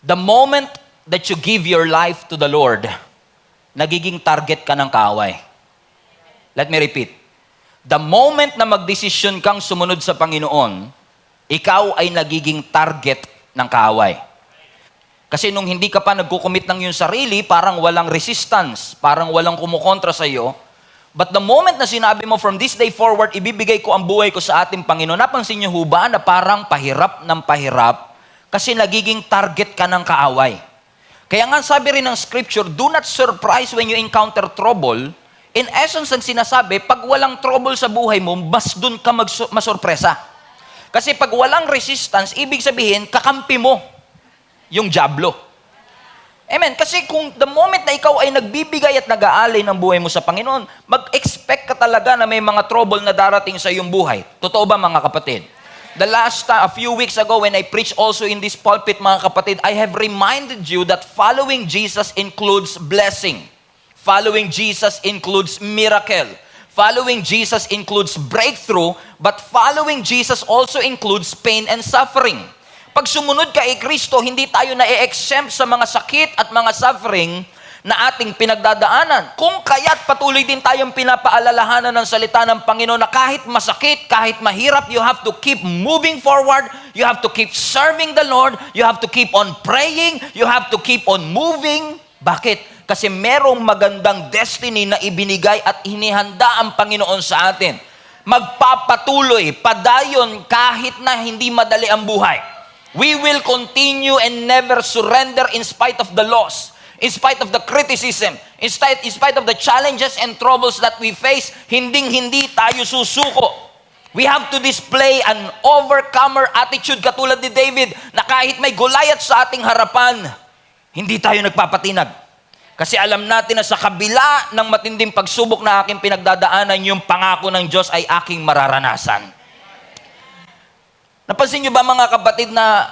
The moment that you give your life to the Lord, nagiging target ka ng kaaway. Let me repeat. The moment na magdesisyon kang sumunod sa Panginoon, ikaw ay nagiging target ng kaaway. Kasi nung hindi ka pa nagkukumit ng iyong sarili, parang walang resistance, parang walang kumukontra sa iyo. But the moment na sinabi mo, from this day forward, ibibigay ko ang buhay ko sa ating Panginoon, napansin niyo ho ba na parang pahirap ng pahirap kasi nagiging target ka ng kaaway. Kaya nga sabi rin ng scripture, do not surprise when you encounter trouble. In essence, ang sinasabi, pag walang trouble sa buhay mo, mas dun ka masurpresa. Kasi pag walang resistance, ibig sabihin, kakampi mo yung dyablo. Amen. Kasi kung the moment na ikaw ay nagbibigay at nag-aalay ng buhay mo sa Panginoon, mag-expect ka talaga na may mga trouble na darating sa iyong buhay. Totoo ba mga kapatid? A few weeks ago when I preached also in this pulpit, mga kapatid, I have reminded you that following Jesus includes blessing. Following Jesus includes miracle. Following Jesus includes breakthrough, but following Jesus also includes pain and suffering. Pag sumunod ka kay Kristo, hindi tayo na-exempt sa mga sakit at mga suffering na ating pinagdadaanan. Kung kaya't patuloy din tayong pinapaalalahanan ng salita ng Panginoon na kahit masakit, kahit mahirap, you have to keep moving forward, you have to keep serving the Lord, you have to keep on praying, you have to keep on moving. Bakit? Kasi merong magandang destiny na ibinigay at hinihanda ang Panginoon sa atin. Magpapatuloy, padayon kahit na hindi madali ang buhay. We will continue and never surrender in spite of the loss, in spite of the criticism, in spite of the challenges and troubles that we face. Hinding-hindi tayo susuko. We have to display an overcomer attitude katulad ni David na kahit may Goliath sa ating harapan, hindi tayo nagpapatinag. Kasi alam natin na sa kabila ng matinding pagsubok na aking pinagdadaanan, yung pangako ng Diyos ay aking mararanasan. Napansin niyo ba mga kapatid na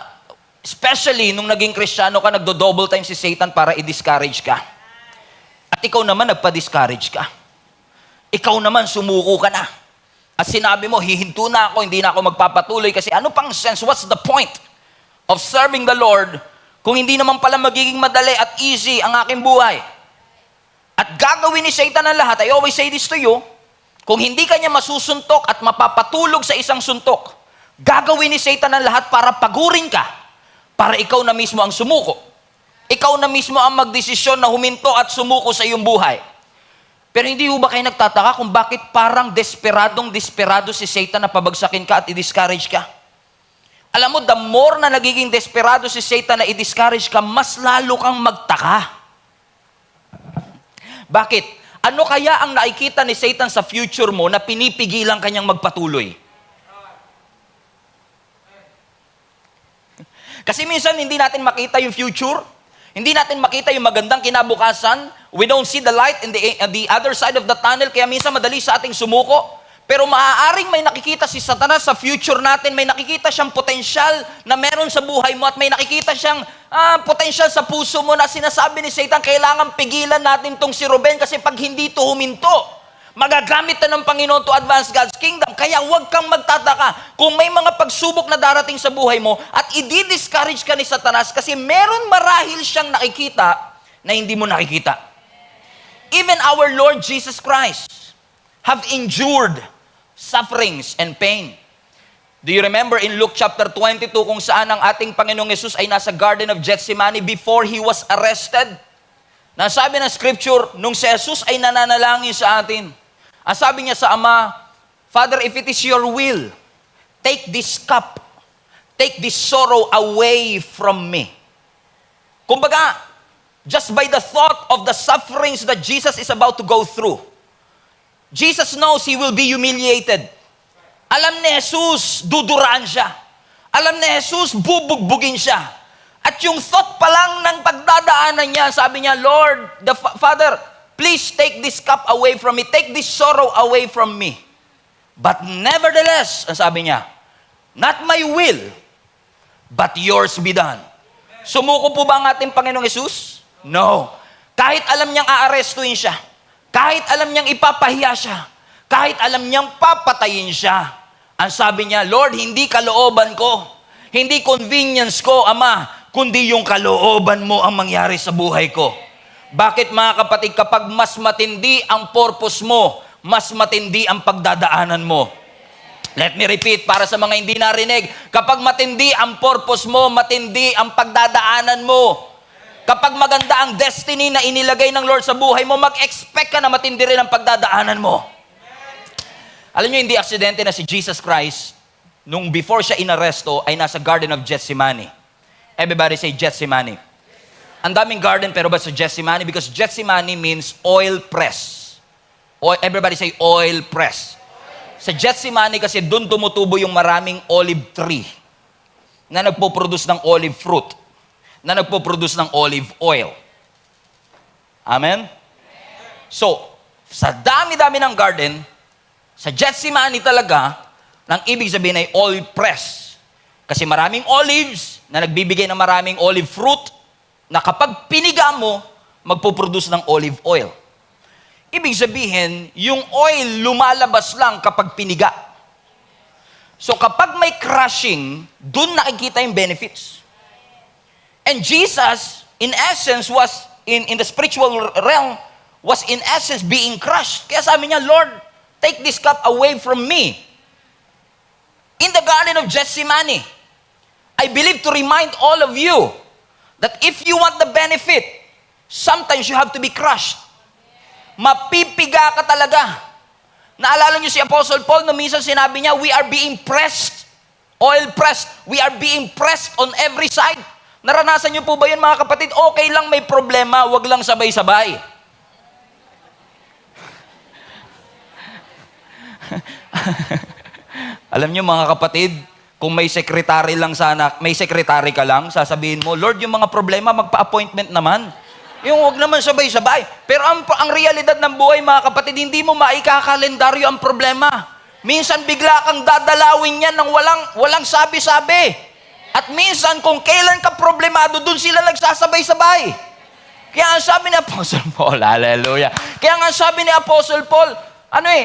especially nung naging Kristiyano ka, nagdo-double time si Satan para i-discourage ka. At ikaw naman nagpa-discourage ka. Ikaw naman sumuko ka na. At sinabi mo, hihinto na ako, hindi na ako magpapatuloy kasi ano pang sense, what's the point of serving the Lord kung hindi naman pala magiging madali at easy ang aking buhay? At gagawin ni Satan ang lahat. I always say this to you, kung hindi ka niya masusuntok at mapapatulog sa isang suntok, gagawin ni Satan ang lahat para pagurin ka, para ikaw na mismo ang sumuko. Ikaw na mismo ang magdesisyon na huminto at sumuko sa iyong buhay. Pero hindi ba kayo nagtataka kung bakit parang desperado si Satan na pabagsakin ka at i-discourage ka? Alam mo, the more na nagiging desperado si Satan na i-discourage ka, mas lalo kang magtaka. Bakit? Ano kaya ang nakikita ni Satan sa future mo na pinipigilan kanyang magpatuloy? Kasi minsan hindi natin makita yung future, hindi natin makita yung magandang kinabukasan, we don't see the light in the other side of the tunnel, kaya minsan madali sa ating sumuko. Pero maaaring may nakikita si Satanas sa future natin, may nakikita siyang potensyal na meron sa buhay mo at may nakikita siyang potensyal sa puso mo na sinasabi ni Satan, kailangan pigilan natin tong si Ruben kasi pag hindi to huminto, magagamit na ng Panginoon to advance God's kingdom. Kaya huwag kang magtataka kung may mga pagsubok na darating sa buhay mo at i-discourage ka ni Satanas kasi meron marahil siyang nakikita na hindi mo nakikita. Even our Lord Jesus Christ have endured sufferings and pain. Do you remember in Luke chapter 22 kung saan ang ating Panginoong Yesus ay nasa Garden of Gethsemane before He was arrested? Nasabi ng scripture, nung si Jesus ay nananalangin sa atin, ang sabi niya sa Ama, Father, if it is your will, take this cup, take this sorrow away from me. Kumbaga, just by the thought of the sufferings that Jesus is about to go through, Jesus knows He will be humiliated. Alam ni Jesus, duduraan siya. Alam ni Jesus, bubugbugin siya. At yung thought pa lang ng pagdadaanan niya, sabi niya, Lord, Father, please take this cup away from me. Take this sorrow away from me. But nevertheless, ang sabi niya, not my will, but yours be done. Sumuko po ba ang ating Panginoong Yesus? No. Kahit alam niyang aarestuin siya, kahit alam niyang ipapahiya siya, kahit alam niyang papatayin siya, ang sabi niya, Lord, hindi kalooban ko, hindi convenience ko, Ama, kundi yung kalooban mo ang mangyari sa buhay ko. Bakit mga kapatid? Kapag mas matindi ang purpose mo, mas matindi ang pagdadaanan mo. Let me repeat para sa mga hindi narinig. Kapag matindi ang purpose mo, matindi ang pagdadaanan mo. Kapag maganda ang destiny na inilagay ng Lord sa buhay mo, mag-expect ka na matindi rin ang pagdadaanan mo. Alam niyo, hindi aksidente na si Jesus Christ, nung before siya inaresto, ay nasa Garden of Gethsemane. Everybody say Gethsemane. Ang daming garden, pero ba sa Gethsemane? Because Gethsemane means oil press. Everybody say oil press. Sa Gethsemane kasi doon tumutubo yung maraming olive tree na nagpo-produce ng olive fruit, na nagpo-produce ng olive oil. Amen? So, sa dami-dami ng garden, sa Gethsemane talaga, nang ibig sabihin ay oil press. Kasi maraming olives na nagbibigay ng maraming olive fruit na kapag piniga mo, magpo-produce ng olive oil. Ibig sabihin, yung oil lumalabas lang kapag piniga. So kapag may crushing, dun nakikita yung benefits. And Jesus, in essence, was in the spiritual realm, was in essence being crushed. Kaya sabi niya, Lord, take this cup away from me. In the Garden of Gethsemane, I believe to remind all of you that if you want the benefit, sometimes you have to be crushed. Mapipiga ka talaga. Naalala niyo si Apostle Paul na minsan sinabi niya, we are being pressed, oil pressed. We are being pressed on every side. Naranasan niyo po ba yun mga kapatid? Okay lang may problema, wag lang sabay-sabay. Alam niyo mga kapatid, kung may secretary lang sana, may secretary ka lang, sasabihin mo, Lord, yung mga problema, magpa-appointment naman. Yung wag naman sabay-sabay. Pero ang realidad ng buhay, mga kapatid, hindi mo maikakalendaryo ang problema. Minsan bigla kang dadalawin yan ng walang sabi-sabi. At minsan kung kailan ka problemado, dun sila nagsasabay-sabay. Kaya ang sabi ni Apostle Paul, hallelujah. Kaya nga sabi ni Apostle Paul,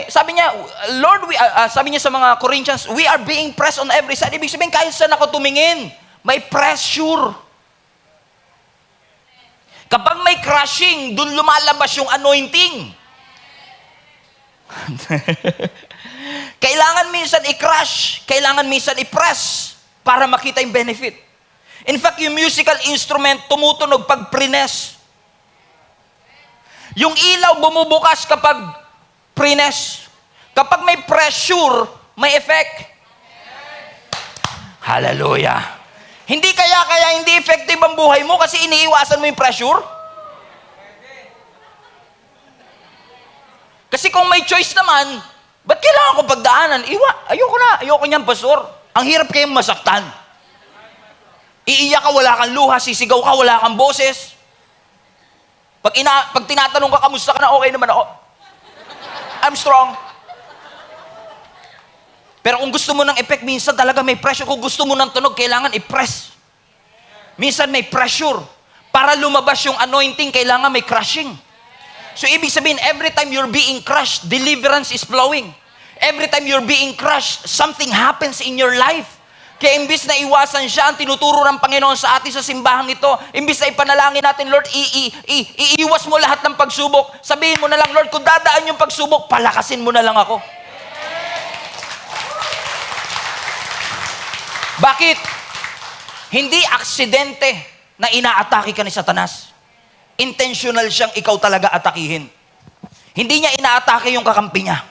sabi niya, Lord, sabi niya sa mga Corinthians, we are being pressed on every side. Ibig sabihin, kahit saan ako tumingin, may pressure. Kapag may crushing, dun lumalabas yung anointing. Kailangan minsan i-crush, kailangan minsan i-press para makita yung benefit. In fact, yung musical instrument tumutunog pag prines. Yung ilaw bumubukas kapag prines. Kapag may pressure, may effect. Hallelujah. Hindi kaya hindi effective ang buhay mo kasi iniiwasan mo yung pressure? Kasi kung may choice naman, ba't kailangan ko pagdaanan? Ayoko niyan, pastor. Ang hirap kayong masaktan. Iiyak ka, wala kang luha, sisigaw ka, wala kang boses. Pag tinatanong ka, kamusta ka na, okay naman ako. I'm strong. Pero kung gusto mo ng effect, minsan talaga may pressure. Kung gusto mo ng tunog, kailangan i-press. Minsan may pressure. Para lumabas yung anointing, kailangan may crushing. So ibig sabihin, every time you're being crushed, deliverance is flowing. Every time you're being crushed, something happens in your life. Kaya imbis na iwasan siya, ang tinuturo ng Panginoon sa atin sa simbahang ito, imbis na ipanalangin natin, Lord, iiwas mo lahat ng pagsubok. Sabihin mo na lang, Lord, kung dadaan yung pagsubok, palakasin mo na lang ako. Bakit? Hindi aksidente na inaatake ka ni Satanas. Intentional siyang ikaw talaga atakihin. Hindi niya inaatake yung kakampi niya.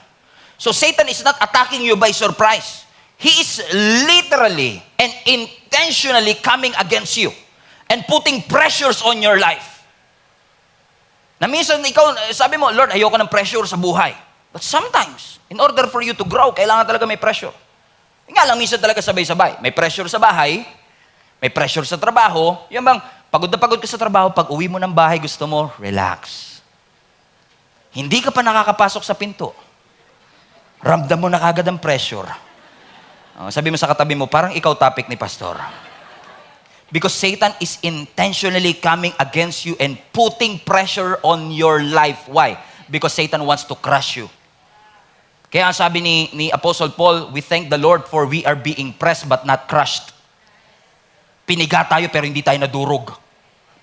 So Satan is not attacking you by surprise. He is literally and intentionally coming against you and putting pressures on your life. Na minsan ikaw, sabi mo, Lord, ayoko ng pressure sa buhay. But sometimes, in order for you to grow, kailangan talaga may pressure. Nga lang, minsan talaga sabay-sabay. May pressure sa bahay, may pressure sa trabaho. Yan bang, pagod na pagod ka sa trabaho, pag uwi mo ng bahay, gusto mo, relax. Hindi ka pa nakakapasok sa pinto. Ramdam mo na kagad ang pressure. Sabi mo sa katabi mo, parang ikaw topic ni Pastor. Because Satan is intentionally coming against you and putting pressure on your life. Why? Because Satan wants to crush you. Kaya ang sabi ni Apostle Paul, we thank the Lord for we are being pressed but not crushed. Piniga tayo pero hindi tayo nadurog.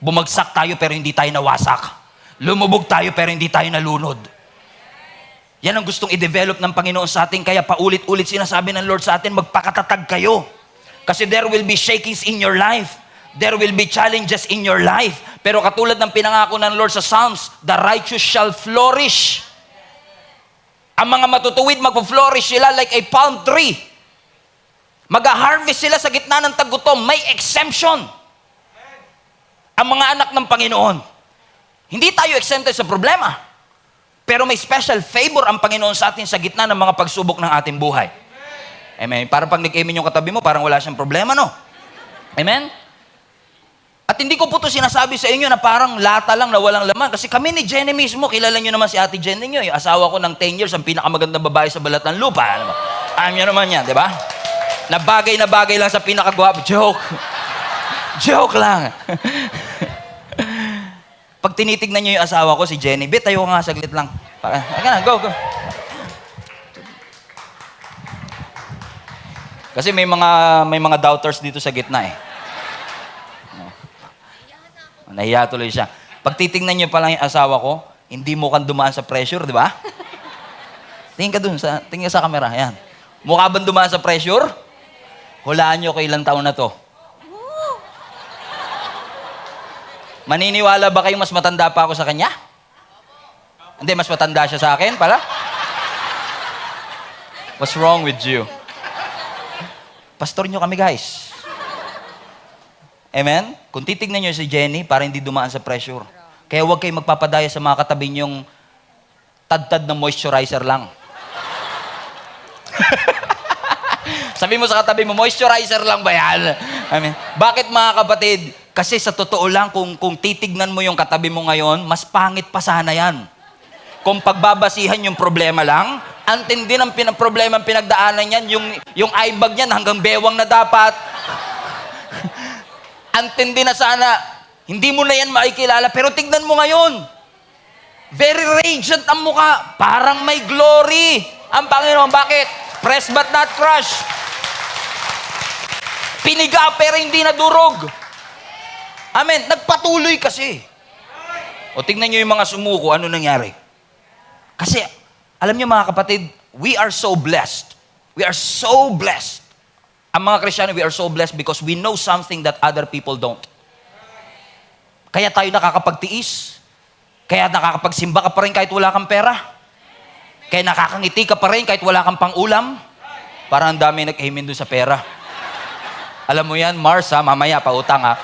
Bumagsak tayo pero hindi tayo nawasak. Lumubog tayo pero hindi tayo nalunod. Yan ang gustong i-develop ng Panginoon sa atin. Kaya paulit-ulit sinasabi ng Lord sa atin, magpakatatag kayo. Kasi there will be shakings in your life. There will be challenges in your life. Pero katulad ng pinangako ng Lord sa Psalms, the righteous shall flourish. Ang mga matutuwid, mag-flourish sila like a palm tree. Mag-harvest sila sa gitna ng tagutom. May exemption. Ang mga anak ng Panginoon. Hindi tayo exempted sa problema. Pero may special favor ang Panginoon sa atin sa gitna ng mga pagsubok ng ating buhay. Amen. Parang pag nag-amen yung katabi mo, parang wala siyang problema, no? Amen? At hindi ko po ito sinasabi sa inyo na parang lata lang na walang laman. Kasi kami ni Jenny mismo, kilala nyo naman si Ate Jenny nyo. Yung asawa ko ng 10 years, ang pinakamagandang babae sa balat ng lupa. Alam mo? Alam nyo naman yan, di ba? Na bagay lang sa pinakagwapo. Joke. Joke lang. Pag tinitignan nyo yung asawa ko, si Jenny, tayo nga saglit lang. Go. Kasi may mga doubters dito sa gitna eh. Nahiya tuloy siya. Pag titignan nyo pa lang yung asawa ko, hindi mo kan dumaan sa pressure, di ba? Tingin ka sa camera, yan. Mukha bang dumaan sa pressure? Hulaan nyo kailan taon na to. Maniniwala ba kayong mas matanda pa ako sa kanya? Hindi, mas matanda siya sa akin pala? What's wrong with you? Pastor nyo kami, guys. Amen? Kung titignan nyo si Jenny, para hindi dumaan sa pressure. Kaya huwag kayong magpapadaya sa mga katabi nyong tad-tad na moisturizer lang. Sabi mo sa katabi mo, moisturizer lang ba yan? Amen. Bakit mga kapatid? Kasi sa totoo lang, kung titignan mo yung katabi mo ngayon, mas pangit pa sana yan. Kung pagbabasihan yung problema lang, ang tindi ng problema ang pinagdaanan yan, yung eye bag niyan hanggang bewang na dapat. Ang tindi na sana, hindi mo na yan makikilala, pero tignan mo ngayon. Very radiant ang mukha, parang may glory. Ang Panginoon, bakit? Press but not crush. Piniga pero hindi nadurog. Amen. Nagpatuloy kasi. O tingnan nyo yung mga sumuko, ano nangyari? Kasi, alam nyo mga kapatid, we are so blessed. We are so blessed. Ang mga Kristiyano, we are so blessed because we know something that other people don't. Kaya tayo nakakapagtiis. Kaya nakakapagsimba ka pa rin kahit wala kang pera. Kaya nakakangiti ka pa rin kahit wala kang pang-ulam. Parang ang dami nag-amen doon sa pera. Alam mo yan, Mars, ha? Mamaya, pautang, ha?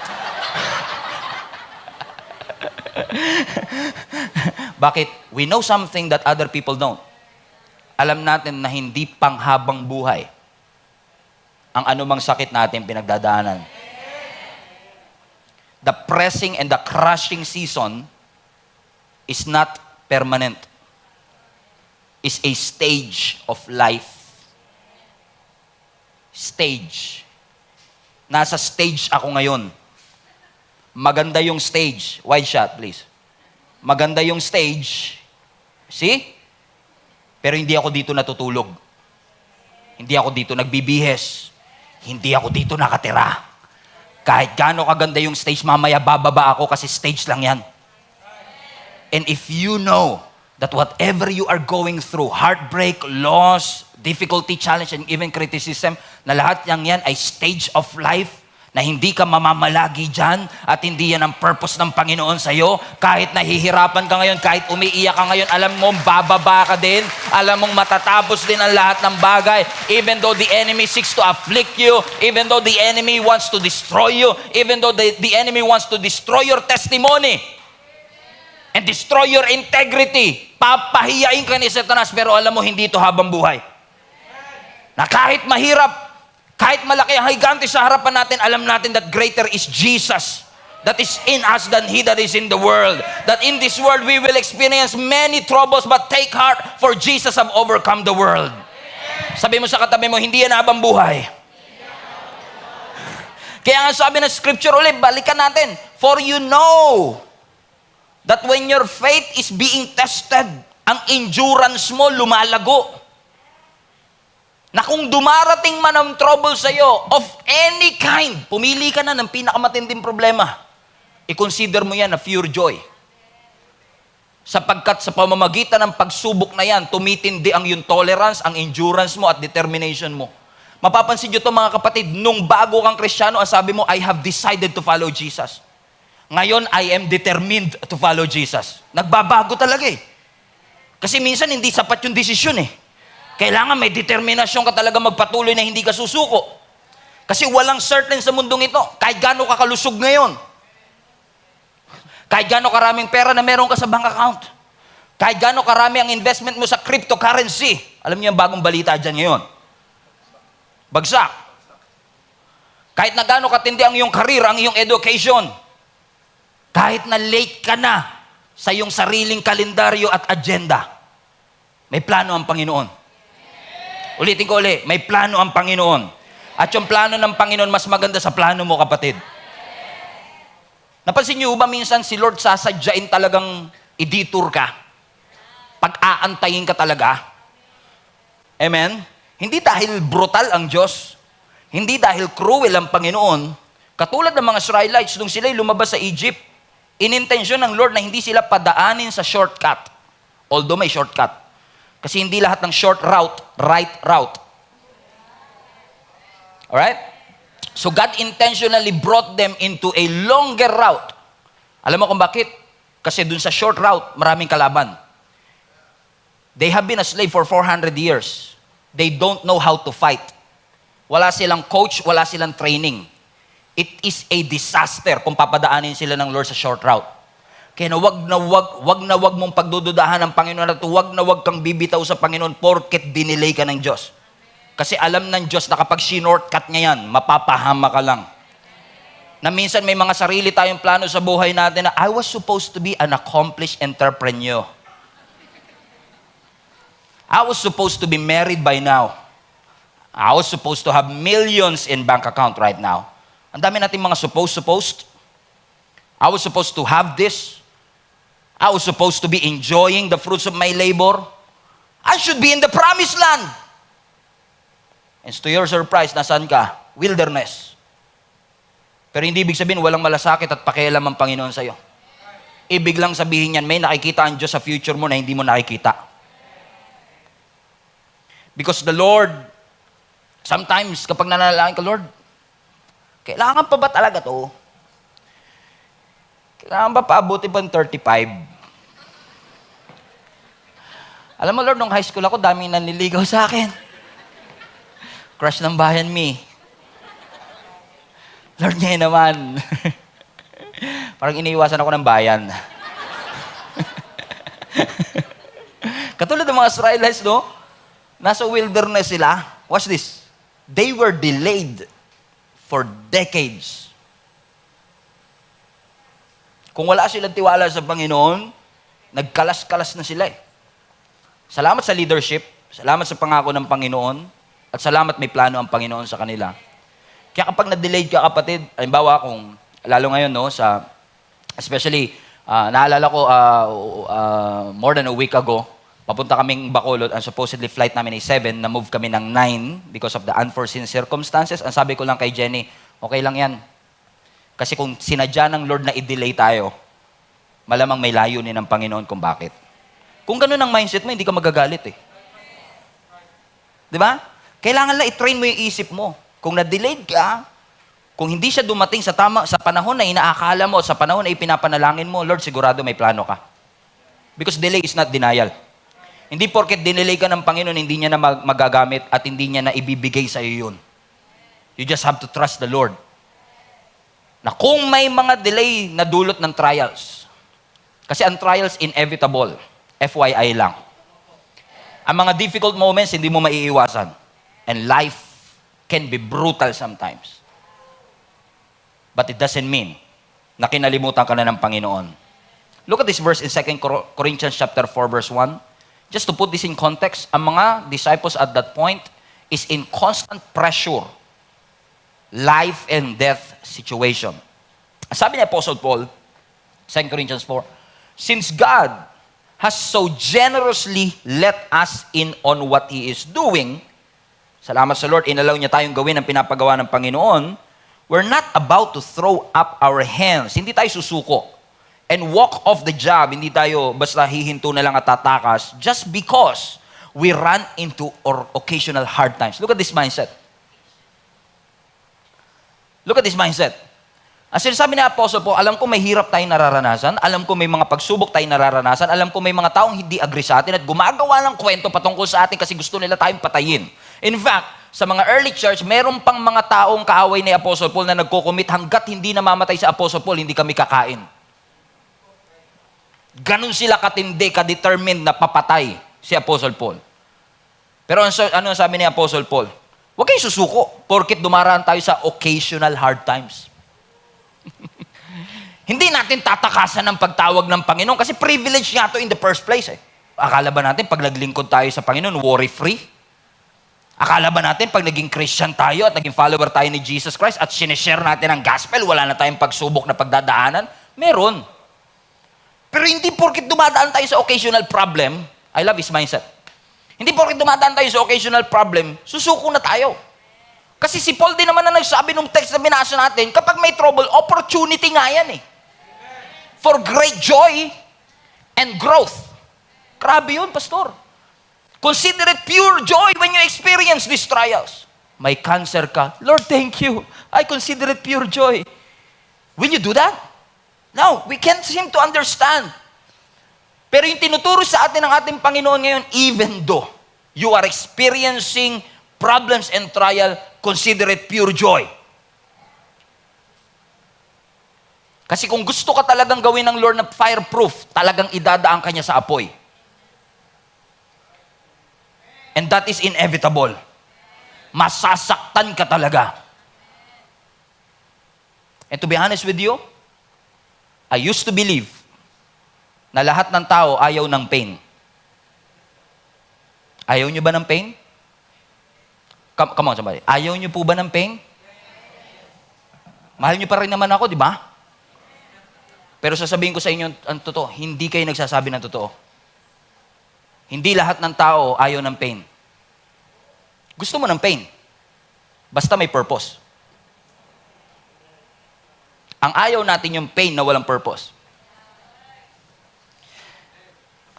Bakit? We know something that other people don't. Alam natin na hindi panghabang buhay ang anumang sakit natin pinagdadaanan. The pressing and the crushing season is not permanent. It's a stage of life. Stage. Nasa stage ako ngayon. Maganda yung stage. Wide shot, please. Maganda yung stage. See? Pero hindi ako dito natutulog. Hindi ako dito nagbibihes. Hindi ako dito nakatira. Kahit gaano kaganda yung stage, mamaya bababa ako kasi stage lang yan. And if you know that whatever you are going through, heartbreak, loss, difficulty, challenge, and even criticism, na lahat yan ay stage of life, na hindi ka mamamalagi dyan at hindi yan ang purpose ng Panginoon sa'yo. Kahit nahihirapan ka ngayon, kahit umiiyak ka ngayon, alam mo, bababa ka din. Alam mong matatapos din ang lahat ng bagay. Even though the enemy seeks to afflict you, even though the enemy wants to destroy you, even though the enemy wants to destroy your testimony and destroy your integrity, papahiyain ka ni Satanas, pero alam mo, hindi ito habang buhay. Na kahit mahirap, kahit malaki ang higante sa harapan natin, alam natin that greater is Jesus that is in us than he that is in the world. That in this world we will experience many troubles, but take heart, for Jesus have overcome the world. Sabi mo sa katabi mo, hindi yan habang buhay. Kaya nga sabi ng scripture ulit, balikan natin. For you know that when your faith is being tested, ang endurance mo lumalago. na kung dumarating man ang trouble sa'yo of any kind, pumili ka na ng pinakamatinding problema. I-consider mo yan na pure joy. Sapagkat sa pamamagitan ng pagsubok na yan, tumitindi ang yung tolerance, ang endurance mo at determination mo. Mapapansin nyo ito mga kapatid, nung bago kang Kristiyano, ang sabi mo, I have decided to follow Jesus. Ngayon, I am determined to follow Jesus. Nagbabago talaga eh. Kasi minsan hindi sapat yung desisyon eh. Kailangan may determinasyon ka talaga magpatuloy na hindi ka susuko. Kasi walang certain sa mundong ito. Kahit gaano ka kalusog ngayon. Kahit gaano karaming pera na meron ka sa bank account. Kahit gaano karami ang investment mo sa cryptocurrency. Alam niyo yung bagong balita dyan ngayon. Bagsak. Kahit na gaano katindi ang iyong career, ang iyong education. Kahit na late ka na sa iyong sariling kalendaryo at agenda. May plano ang Panginoon. Ulitin ko ulit, may plano ang Panginoon. At yung plano ng Panginoon, mas maganda sa plano mo, kapatid. Napansin niyo ba minsan si Lord sasadyain talagang i-detour ka? Pag-aantayin ka talaga? Amen? Hindi dahil brutal ang Diyos. Hindi dahil cruel ang Panginoon. Katulad ng mga Israelites, nung sila'y lumabas sa Egypt, inintensyon ng Lord na hindi sila padaanin sa shortcut. Although may shortcut. Kasi hindi lahat ng short route, right route. Alright? So God intentionally brought them into a longer route. Alam mo kung bakit? Kasi dun sa short route, maraming kalaban. They have been a slave for 400 years. They don't know how to fight. Wala silang coach, wala silang training. It is a disaster kung papadaanin sila ng Lord sa short route. Kaya na wag mong pagdududahan ng Panginoon at wag na wag kang bibitaw sa Panginoon porket dinelay ka ng Diyos. Kasi alam ng Diyos na kapag shortcut niya yan, mapapahama ka lang. Na minsan may mga sarili tayong plano sa buhay natin na I was supposed to be an accomplished entrepreneur. I was supposed to be married by now. I was supposed to have millions in bank account right now. Ang dami nating mga supposed. I was supposed to have this. I was supposed to be enjoying the fruits of my labor. I should be in the promised land. And to your surprise, nasaan ka? Wilderness. Pero hindi ibig sabihin walang malasakit at pakialam ang Panginoon sa'yo. Ibig lang sabihin yan, may nakikita ang Diyos sa future mo na hindi mo nakikita. Because the Lord, sometimes kapag nanalangin ka, Lord, kailangan pa ba talaga to? Kailangan ba paabuti pa ng 35? Alam mo, Lord, nung high school ako, daming nanliligaw sa akin. Crush ng bayan, me. Lord, ngayon naman. Parang iniiwasan ako ng bayan. Katulad ng mga Israelites, no? Nasa wilderness sila. Watch this. They were delayed for decades. Kung wala silang tiwala sa Panginoon, nagkalas-kalas na sila eh. Salamat sa leadership, salamat sa pangako ng Panginoon, at salamat may plano ang Panginoon sa kanila. Kaya kapag na-delayed ka, kapatid, halimbawa kung, lalo ngayon, no, especially, naalala ko, more than a week ago, papunta kaming Bacolod, ang supposedly flight namin ay 7, na-move kami ng 9 because of the unforeseen circumstances. Ang sabi ko lang kay Jenny, okay lang yan. Kasi kung sinadya ng Lord na i-delay tayo, malamang may layunin ng Panginoon kung bakit. Kung ganun ang mindset mo, hindi ka magagalit eh. Di ba? Kailangan lang i-train mo yung isip mo. Kung na-delayed ka, kung hindi siya dumating sa panahon na inaakala mo, sa panahon na ipinapanalangin mo, Lord, sigurado may plano ka. Because delay is not denial. Hindi porket dinelay ka ng Panginoon, hindi niya na magagamit at hindi niya na ibibigay sa iyo yun. You just have to trust the Lord. Na kung may mga delay na dulot ng trials, kasi ang trials inevitable, FYI lang. Ang mga difficult moments, hindi mo maiiwasan. And life can be brutal sometimes. But it doesn't mean na kinalimutan ka na ng Panginoon. Look at this verse in 2 Corinthians chapter 4, verse 1. Just to put this in context, ang mga disciples at that point is in constant pressure. Life and death situation. Sabi ni Apostle Paul, 2 Corinthians 4, since God has so generously let us in on what He is doing, Salamat sa Lord, inalaw niya tayong gawin ang pinapagawa ng Panginoon. We're not about to throw up our hands. Hindi tayo susuko. And walk off the job. Hindi tayo basta hihinto na lang at tatakas just because we run into occasional hard times. Look at this mindset. Look at this mindset. Ang sinasabi ni Apostle Paul, alam ko may hirap tayong nararanasan, alam ko may mga pagsubok tayong nararanasan, alam ko may mga taong hindi agree sa atin at gumagawa ng kwento patungkol sa atin kasi gusto nila tayong patayin. In fact, sa mga early church, meron pang mga taong kaaway ni Apostle Paul na nagko-commit hanggat hindi namamatay si Apostle Paul, hindi kami kakain. Ganon sila katindi, ka-determined na papatay si Apostle Paul. Pero ano sabi ni Apostle Paul? Huwag kayong susuko porket dumaraan tayo sa occasional hard times. Hindi natin tatakasan ng pagtawag ng Panginoon kasi privilege nga to in the first place. Akala ba natin pag naglingkod tayo sa Panginoon, worry-free? Akala ba natin pag naging Christian tayo at naging follower tayo ni Jesus Christ at sinishare natin ang gospel, wala na tayong pagsubok na pagdadaanan? Meron. Pero hindi porket dumadaan tayo sa occasional problem, I love his mindset. Hindi porket dumadaan tayo sa occasional problem, susuko na tayo. Kasi si Paul din naman na nagsabi nung text na binasa natin, kapag may trouble, opportunity nga yan eh. For great joy and growth. Grabe yun, pastor. Consider it pure joy when you experience these trials. May cancer ka. Lord, thank you. I consider it pure joy. Will you do that? No, we can't seem to understand. Pero yung tinuturo sa atin ng ating Panginoon ngayon, even though you are experiencing problems and trial, consider it pure joy. Kasi kung gusto ka talagang gawin ng Lord na fireproof, talagang idadaan ka niya sa apoy. And that is inevitable. Masasaktan ka talaga. And to be honest with you, I used to believe na lahat ng tao ayaw ng pain. Ayaw niyo ba ng pain? Come on, somebody. Ayaw niyo po ba ng pain? Mahal niyo pa rin naman ako, di ba? Pero sasabihin ko sa inyo ang totoo, hindi kayo nagsasabi ng totoo. Hindi lahat ng tao ayaw ng pain. Gusto mo ng pain. Basta may purpose. Ang ayaw natin yung pain na walang purpose.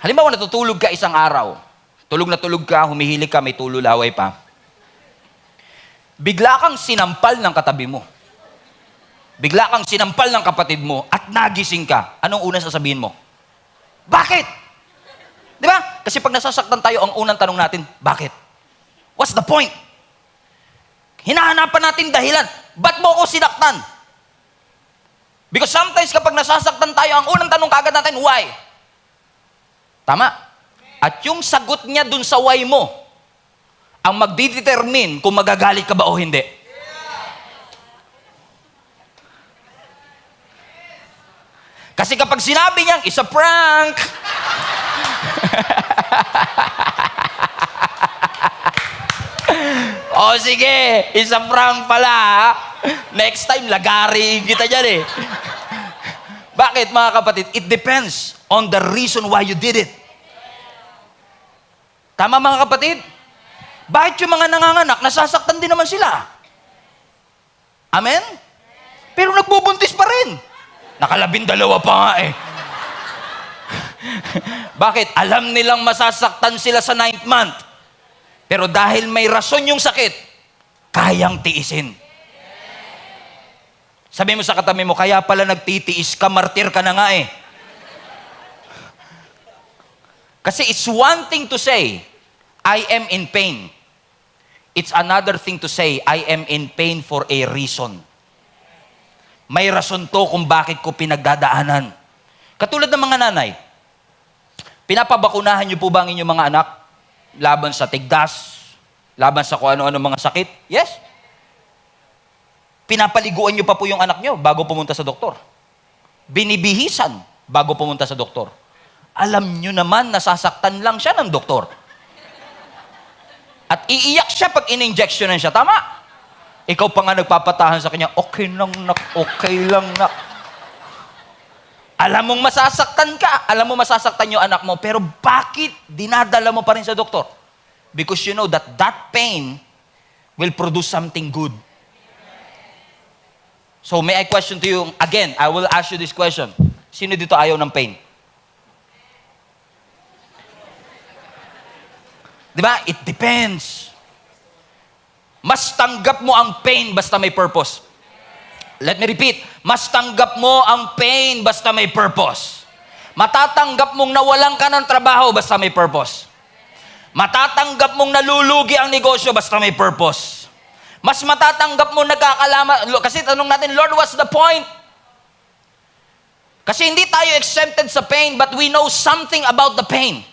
Halimbawa, natutulog ka isang araw. Tulog na tulog ka, humihilig ka, may tululaway pa. Bigla kang sinampal ng katabi mo. Bigla kang sinampal ng kapatid mo at nagising ka. Anong unang sasabihin mo? Bakit? Di ba? Kasi pag nasasaktan tayo, ang unang tanong natin, bakit? What's the point? Hinahanapan natin dahilan. Ba't mo ako sinaktan? Because sometimes kapag nasasaktan tayo, ang unang tanong kagad natin, why? Tama. At yung sagot niya dun sa why mo, ang magdidetermine kung magagalit ka ba o hindi. Kasi kapag sinabi niyang, it's a prank. O sige, it's a prank pala. Next time, lagari kita dyan eh. Bakit mga kapatid? It depends on the reason why you did it. Tama mga kapatid? Bakit yung mga nanganganak, nasasaktan din naman sila? Amen? Pero nagbubuntis pa rin. Nakalabindalawa pa nga eh. Bakit? Alam nilang masasaktan sila sa 9th month. Pero dahil may rason yung sakit, kayang tiisin. Sabi mo sa katabi mo, kaya pala nagtitiis ka, martir ka na nga eh. Kasi it's one thing to say, I am in pain. It's another thing to say, I am in pain for a reason. May rason to kung bakit ko pinagdadaanan. Katulad ng mga nanay, pinapabakunahan niyo po ba ang inyong mga anak? Laban sa tigdas, laban sa kung ano-ano mga sakit? Yes. Pinapaliguan niyo pa po yung anak niyo bago pumunta sa doktor. Binibihisan bago pumunta sa doktor. Alam niyo naman, nasasaktan lang siya ng doktor. At iiyak siya pag in-injectionan siya. Tama? Ikaw pa nga nagpapatahan sa kanya, okay lang nak, okay lang nak. Alam mong masasaktan ka, alam mo masasaktan yung anak mo, pero bakit dinadala mo pa rin sa doktor? Because you know that that pain will produce something good. So may I question to you, again, I will ask you this question. Sino dito ayaw ng pain? Di ba? It depends. Mas tanggap mo ang pain basta may purpose. Let me repeat. Mas tanggap mo ang pain basta may purpose. Matatanggap mong nawalan ka ng trabaho basta may purpose. Matatanggap mong nalulugi ang negosyo basta may purpose. Mas matatanggap mo nagkakalama. Kasi tanong natin, Lord, what's the point? Kasi hindi tayo exempted sa pain, but we know something about the pain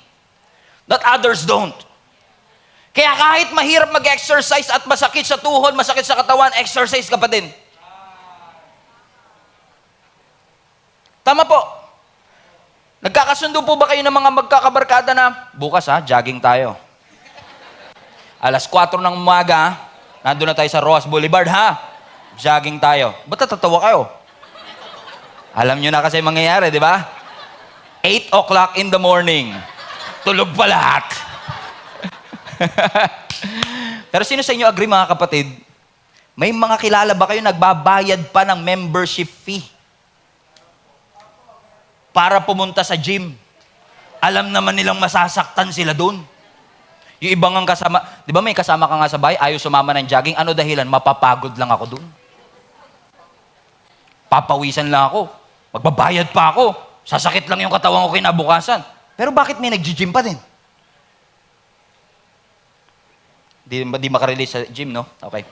that others don't. Kaya kahit mahirap mag-exercise at masakit sa tuhod, masakit sa katawan, exercise ka pa din. Tama po. Nagkakasundo po ba kayo ng mga magkakabarkada na, bukas jogging tayo. Alas 4 ng umaga, nandun na tayo sa Roas Boulevard, jogging tayo. Ba't natatawa kayo? Alam nyo na kasi mangyayari, di ba? 8 o'clock in the morning. Tulog pa lahat. Pero sino sa inyo agree, mga kapatid? May mga kilala ba kayo nagbabayad pa ng membership fee para pumunta sa gym? Alam naman nilang masasaktan sila doon. Yung ibang ang kasama, di ba may kasama ka nga sa bahay, ayaw sumama ng jogging, ano dahilan? Mapapagod lang ako doon. Papawisan lang ako. Magbabayad pa ako. Sasakit lang yung katawan ko kinabukasan. Pero bakit may nag-gym pa din? Di makarelate sa gym, no? Okay.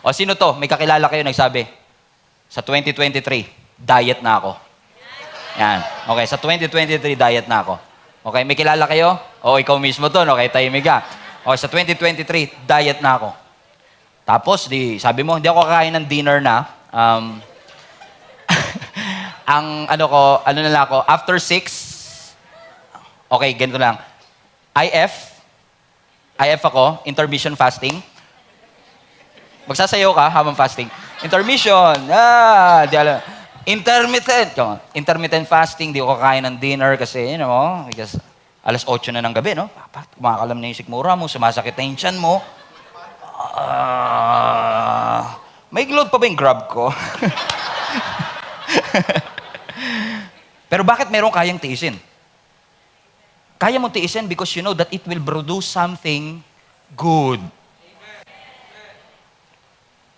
O sino to? May kakilala kayo nagsabi, sa 2023, diet na ako. Yan. Okay, sa 2023, diet na ako. Okay, may kilala kayo? O ikaw mismo to, no? Okay, tahimik ka. Okay, sa 2023, diet na ako. Tapos, sabi mo, hindi ako kakain ng dinner na. Ano na lang ako, after 6, okay, ganito lang. IF ako, intermission fasting. Magsasayaw ka habang fasting. Intermission. Di alam. Intermittent fasting, di ako kakain ng dinner kasi, because alas 8 na ng gabi, no? Kumakalam na yung sikmura mo, sumasakit na yung tiyan mo. May load pa ba yung grab ko? Pero bakit meron kayang tiisin? Kaya mong tiisin because you know that it will produce something good.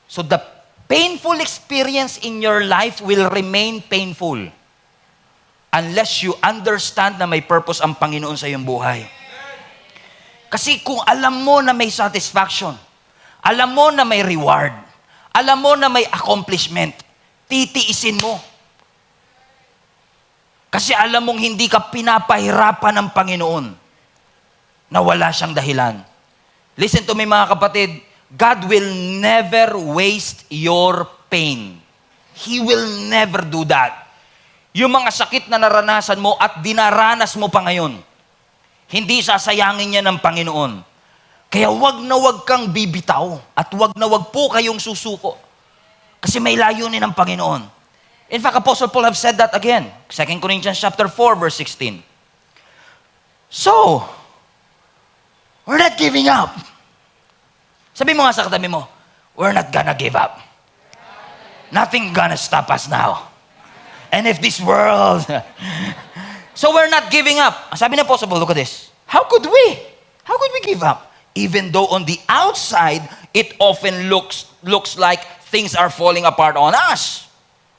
So the painful experience in your life will remain painful unless you understand na may purpose ang Panginoon sa iyong buhay. Kasi kung alam mo na may satisfaction, alam mo na may reward, alam mo na may accomplishment, titiisin mo. Kasi alam mong hindi ka pinapahirapan ng Panginoon na wala siyang dahilan. Listen to me, mga kapatid, God will never waste your pain. He will never do that. Yung mga sakit na naranasan mo at dinaranas mo pa ngayon, hindi sasayangin niya ng Panginoon. Kaya wag na wag kang bibitaw at wag na wag po kayong susuko. Kasi may layunin ng Panginoon. In fact, Apostle Paul have said that again. 2 Corinthians chapter 4, verse 16. So, we're not giving up. Sabi mo nga sa katabi mo, we're not gonna give up. Nothing gonna stop us now. And if this world... So we're not giving up. Sabi ni Apostle Paul, look at this. How could we? How could we give up? Even though on the outside, it often looks like things are falling apart on us.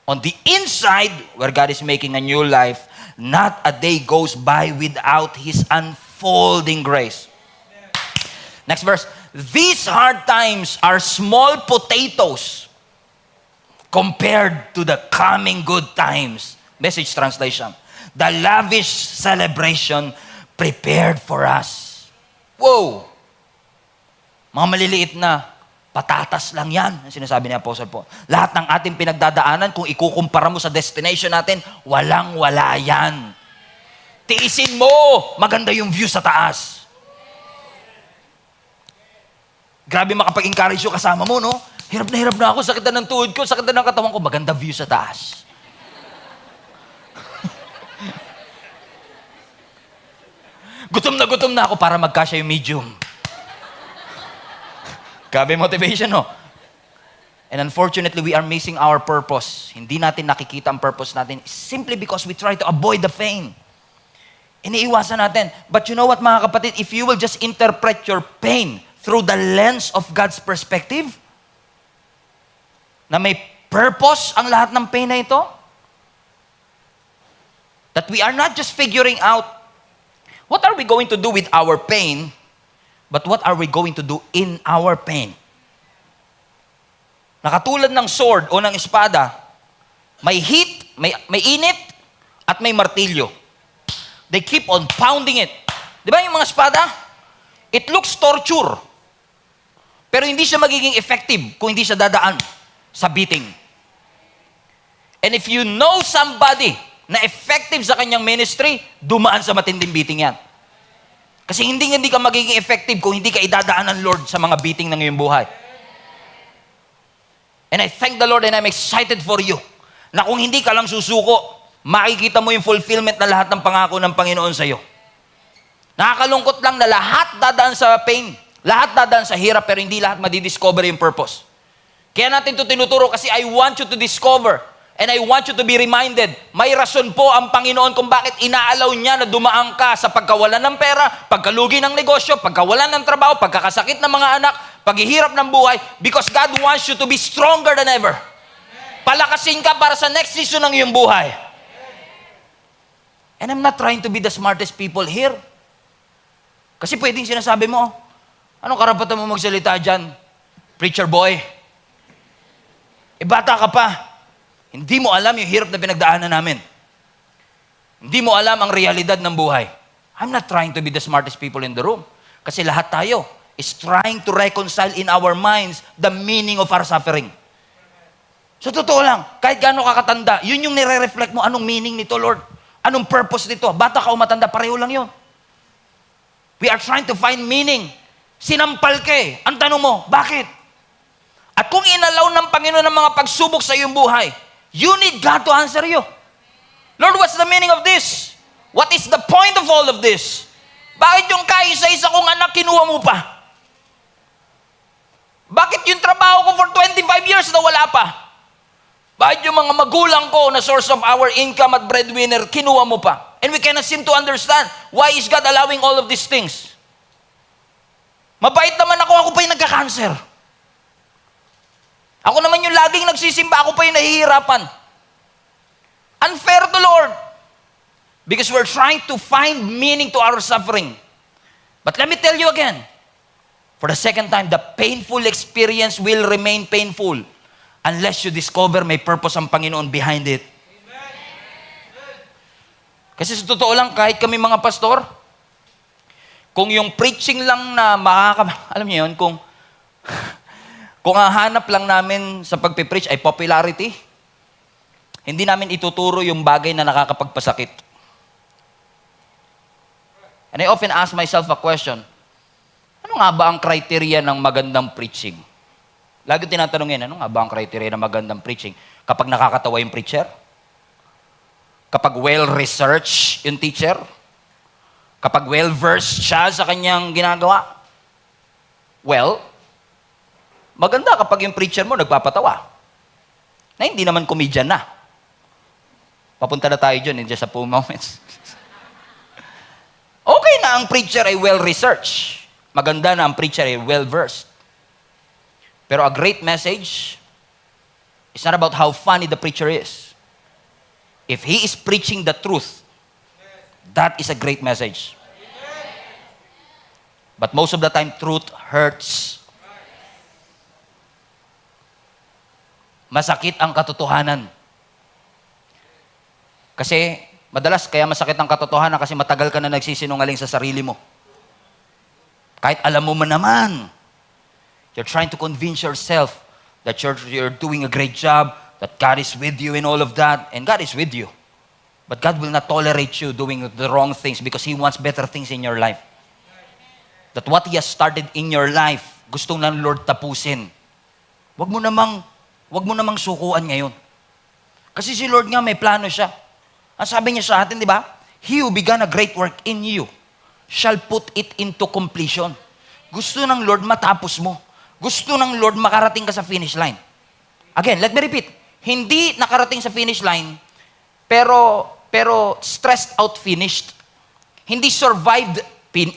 On the inside, where God is making a new life, not a day goes by without His unfolding grace. Next verse. These hard times are small potatoes compared to the coming good times. Message translation. The lavish celebration prepared for us. Whoa! Mga maliliit na patatas lang yan, ang sinasabi ni Apostle Paul. Lahat ng ating pinagdadaanan, kung ikukumpara mo sa destination natin, walang-wala yan. Tiisin mo! Maganda yung view sa taas. Grabe makapag-encourage yung kasama mo, no? Hirap na ako, sakit na ng tuhod ko, sakit na ng katawan ko, maganda view sa taas. Gutom na ako para magkasya yung medium. Grabe motivation, no? And unfortunately, we are missing our purpose. Hindi natin nakikita ang purpose natin simply because we try to avoid the pain. Iniiwasan natin. But you know what, mga kapatid? If you will just interpret your pain through the lens of God's perspective, na may purpose ang lahat ng pain na ito, that we are not just figuring out what are we going to do with our pain, but what are we going to do in our pain? Nakatulad ng sword o ng espada, may heat, may init, at may martilyo. They keep on pounding it. Di ba yung mga espada? It looks torture. Pero hindi siya magiging effective kung hindi siya dadaan sa beating. And if you know somebody na effective sa kanyang ministry, dumaan sa matinding beating yan. Kasi hindi ka magiging effective kung hindi ka idadaan ng Lord sa mga beating ng iyong buhay. And I thank the Lord and I'm excited for you na kung hindi ka lang susuko, makikita mo yung fulfillment na lahat ng pangako ng Panginoon sa iyo. Nakakalungkot lang na lahat dadaan sa pain, lahat dadaan sa hirap, pero hindi lahat madidiscover yung purpose. Kaya natin ito tinuturo kasi I want you to discover and I want you to be reminded, may rason po ang Panginoon kung bakit inaalaw niya na dumaan ka sa pagkawalan ng pera, pagkalugi ng negosyo, pagkawalan ng trabaho, pagkakasakit ng mga anak, paghihirap ng buhay, because God wants you to be stronger than ever. Palakasin ka para sa next season ng iyong buhay. And I'm not trying to be the smartest people here. Kasi pwedeng sinasabi mo, anong karapatan mo magsalita dyan? Preacher boy. Bata ka pa. Hindi mo alam yung hirap na pinagdaanan namin. Hindi mo alam ang realidad ng buhay. I'm not trying to be the smartest people in the room. Kasi lahat tayo is trying to reconcile in our minds the meaning of our suffering. So totoo lang, kahit gaano kakatanda, yun yung nire-reflect mo, anong meaning nito, Lord? Anong purpose nito? Bata ka o matanda, pareho lang yun. We are trying to find meaning. Sinampal ka eh. Ang tanong mo, bakit? At kung inalaw ng Panginoon ng mga pagsubok sa iyong buhay, you need God to answer you. Lord, what's the meaning of this? What is the point of all of this? Bakit yung kaisa-isa kong anak kinuha mo pa? Bakit yung trabaho ko for 25 years na wala pa? Bakit yung mga magulang ko na source of our income at breadwinner, kinuha mo pa? And we cannot seem to understand why is God allowing all of these things. Mabait naman ako pa yung nagka-cancer. Ako naman yung laging nagsisimba, ako pa yung nahihirapan. Unfair to Lord. Because we're trying to find meaning to our suffering. But let me tell you again, for the second time, the painful experience will remain painful unless you discover may purpose ang Panginoon behind it. Kasi sa totoo lang, kahit kami mga pastor, kung yung preaching lang na alam niyo yun, kung ang hanap lang namin sa pagpipreach ay popularity, hindi namin ituturo yung bagay na nakakapagpasakit. And I often ask myself a question, ano nga ba ang criteria ng magandang preaching? Lagi tinatanong yan, ano nga ba ang criteria ng magandang preaching? Kapag nakakatawa yung preacher? Kapag well-researched yung teacher? Kapag well-versed siya sa kanyang ginagawa? Well, maganda kapag yung preacher mo nagpapatawa. Na hindi naman comedian na. Papunta na tayo dyan in just a few moments. Okay na ang preacher ay well-researched. Maganda na ang preacher ay well-versed. Pero a great message is not about how funny the preacher is. If he is preaching the truth, that is a great message. But most of the time, truth hurts. Masakit ang katotohanan. Kasi, madalas kaya masakit ang katotohanan kasi matagal ka na nagsisinungaling sa sarili mo. Kahit alam mo man naman, you're trying to convince yourself that you're doing a great job, that God is with you in all of that, and God is with you. But God will not tolerate you doing the wrong things because He wants better things in your life. That what He has started in your life, gusto ng Lord tapusin. Wag mo namang sukuan ngayon. Kasi si Lord nga may plano siya. Ang sabi niya sa atin, di ba? He who began a great work in you shall put it into completion. Gusto ng Lord matapos mo. Gusto ng Lord makarating ka sa finish line. Again, let me repeat. Hindi nakarating sa finish line, pero stressed out finished. Hindi survived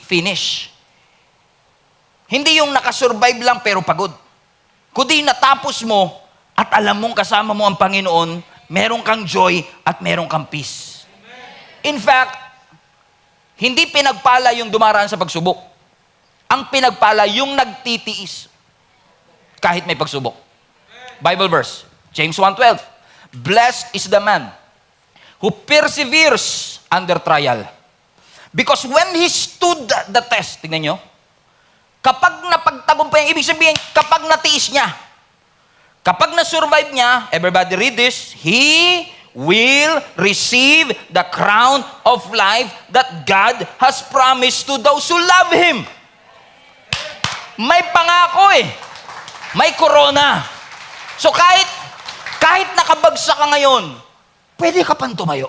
finish. Hindi yung nakasurvive lang pero pagod. Kundi natapos mo at alam mong kasama mo ang Panginoon, meron kang joy at meron kang peace. In fact, hindi pinagpala yung dumaraan sa pagsubok. Ang pinagpala yung nagtitiis kahit may pagsubok. Bible verse, James 1:12. Blessed is the man who perseveres under trial. Because when he stood the test, tingnan nyo, kapag napagtagumpay, ibig sabihin, kapag natiis niya, kapag na-survive niya, everybody read this, he will receive the crown of life that God has promised to those who love Him. May pangako eh. May corona. So kahit nakabagsak ka ngayon, pwede ka pang tumayo.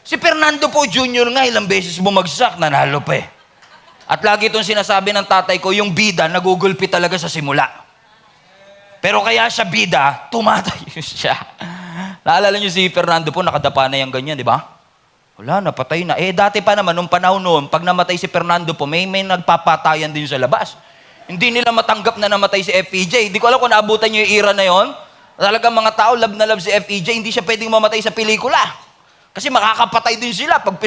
Si Fernando po Jr. nga, ilang beses bumagsak, nanalo pa eh. At lagi itong sinasabi ng tatay ko, yung bida, nagugulpi talaga sa simula. Pero kaya siya bida, tumatayo siya. Naalala niyo si Fernando po, nakadapa na yung ganyan, di ba? Wala, napatay na. Dati pa naman, nung panahon noon, pag namatay si Fernando po, may nagpapatayan din sa labas. Hindi nila matanggap na namatay si FEJ. Hindi ko alam kung naabutan niyo yung era na yon. Talagang mga tao, love na love si FEJ, hindi siya pwedeng mamatay sa pelikula. Kasi makakapatay din sila pag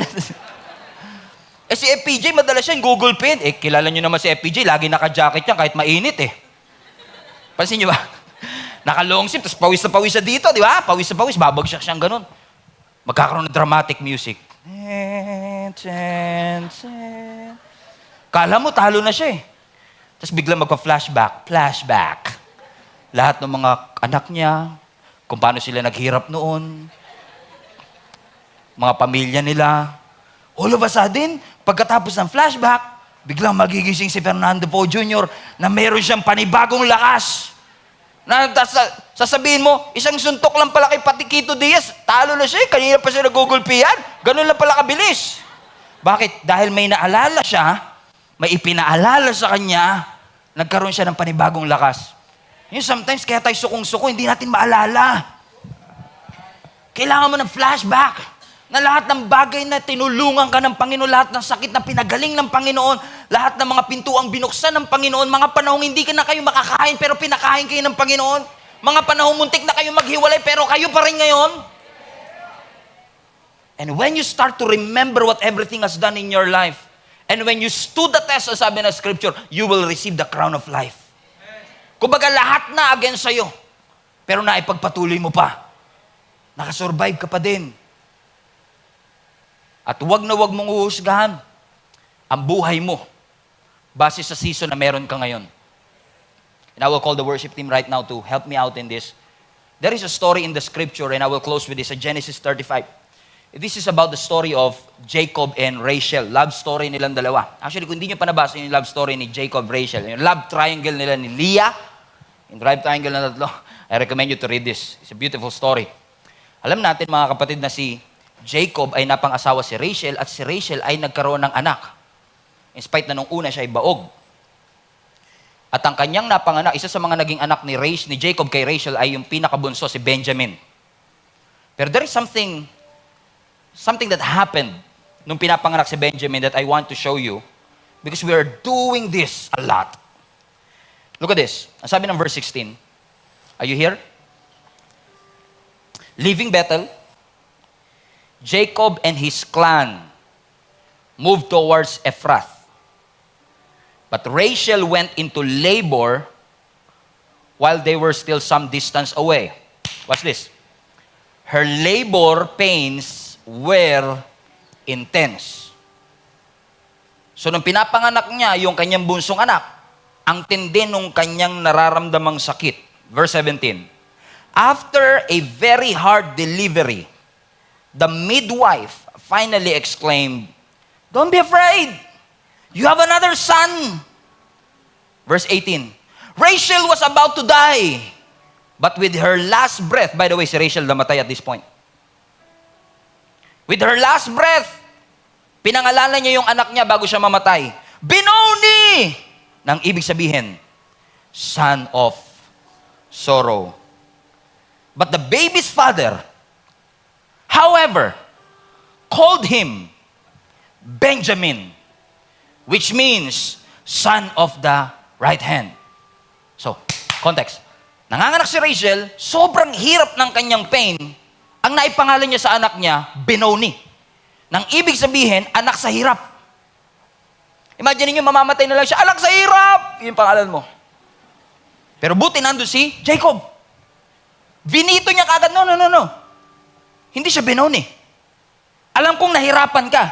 si FPJ, madalas siya yung Google Pin. Kilala nyo naman si FPJ, lagi naka-jacket niya kahit mainit eh. Pansin nyo ba? Naka-long sleeve, tapos pawis na pawis na dito, di ba? Pawis na pawis, babagsak siyang ganun. Magkakaroon ng dramatic music. Kala mo, talo na siya eh. Tapos biglang magpa-flashback. Lahat ng mga anak niya, kung paano sila naghirap noon, mga pamilya nila. All of a sudden, pagkatapos ng flashback, biglang magigising si Fernando Poe Jr. na meron siyang panibagong lakas. Na sasabihin mo, isang suntok lang pala kay Patiquito Diaz, talo na siya, kanina pa siya nagugulpihan, ganun lang pala kabilis. Bakit? Dahil may naalala siya, may ipinaalala sa kanya, nagkaroon siya ng panibagong lakas. Sometimes, kaya tayo sukong-suko, hindi natin maalala. Kailangan mo ng flashback. Na lahat ng bagay na tinulungan ka ng Panginoon, lahat ng sakit na pinagaling ng Panginoon, lahat ng mga pintuang binuksan ng Panginoon, mga panahong hindi ka na kayo makakain pero pinakain kayo ng Panginoon, mga panahong muntik na kayo maghiwalay pero kayo pa rin ngayon. And when you start to remember what everything has done in your life, and when you stood the test, as sabi ng Scripture, you will receive the crown of life. Kumbaga lahat na against sa'yo, pero naipagpatuloy mo pa. Nakasurvive ka pa din. At wag na wag mong uhusgahan ang buhay mo base sa season na meron ka ngayon. And I will call the worship team right now to help me out in this. There is a story in the Scripture, and I will close with this, Genesis 35. This is about the story of Jacob and Rachel. Love story nilang dalawa. Actually, kung hindi nyo pa nabasa yung love story ni Jacob, Rachel, yung love triangle nila ni Leah, yung love triangle na tatlo, I recommend you to read this. It's a beautiful story. Alam natin, mga kapatid, na si Jacob ay napang-asawa si Rachel at si Rachel ay nagkaroon ng anak. In spite na nung una siya ay baog. At ang kanyang napanganak, isa sa mga naging anak ni Jacob kay Rachel ay yung pinakabunso, si Benjamin. Pero there is something that happened nung pinapanganak si Benjamin that I want to show you because we are doing this a lot. Look at this. Ang sabi ng verse 16. Are you here? Leaving Bethel, Jacob and his clan moved towards Ephrath. But Rachel went into labor while they were still some distance away. Watch this. Her labor pains were intense. So nung pinapanganak niya yung kanyang bunsong anak, ang tindi nung kanyang nararamdamang sakit. Verse 17. After a very hard delivery, the midwife finally exclaimed, "Don't be afraid. You have another son." Verse 18. Rachel was about to die, but with her last breath, by the way, si Rachel namatay at this point. With her last breath, Pinangalanan niya yung anak niya bago siya mamatay. Benoni! Nang ibig sabihin, son of sorrow. But the baby's father, however, called him Benjamin, which means son of the right hand. So, context. Nanganganak si Rachel, sobrang hirap ng kanyang pain, ang naipangalan niya sa anak niya, Benoni. Nang ibig sabihin, anak sa hirap. Imagine niyo, mamamatay na lang siya, anak sa hirap! Yung pangalan mo. Pero buti nandun si Jacob. Vinito niya kagad, no. Hindi siya Benoni. Alam kong nahirapan ka.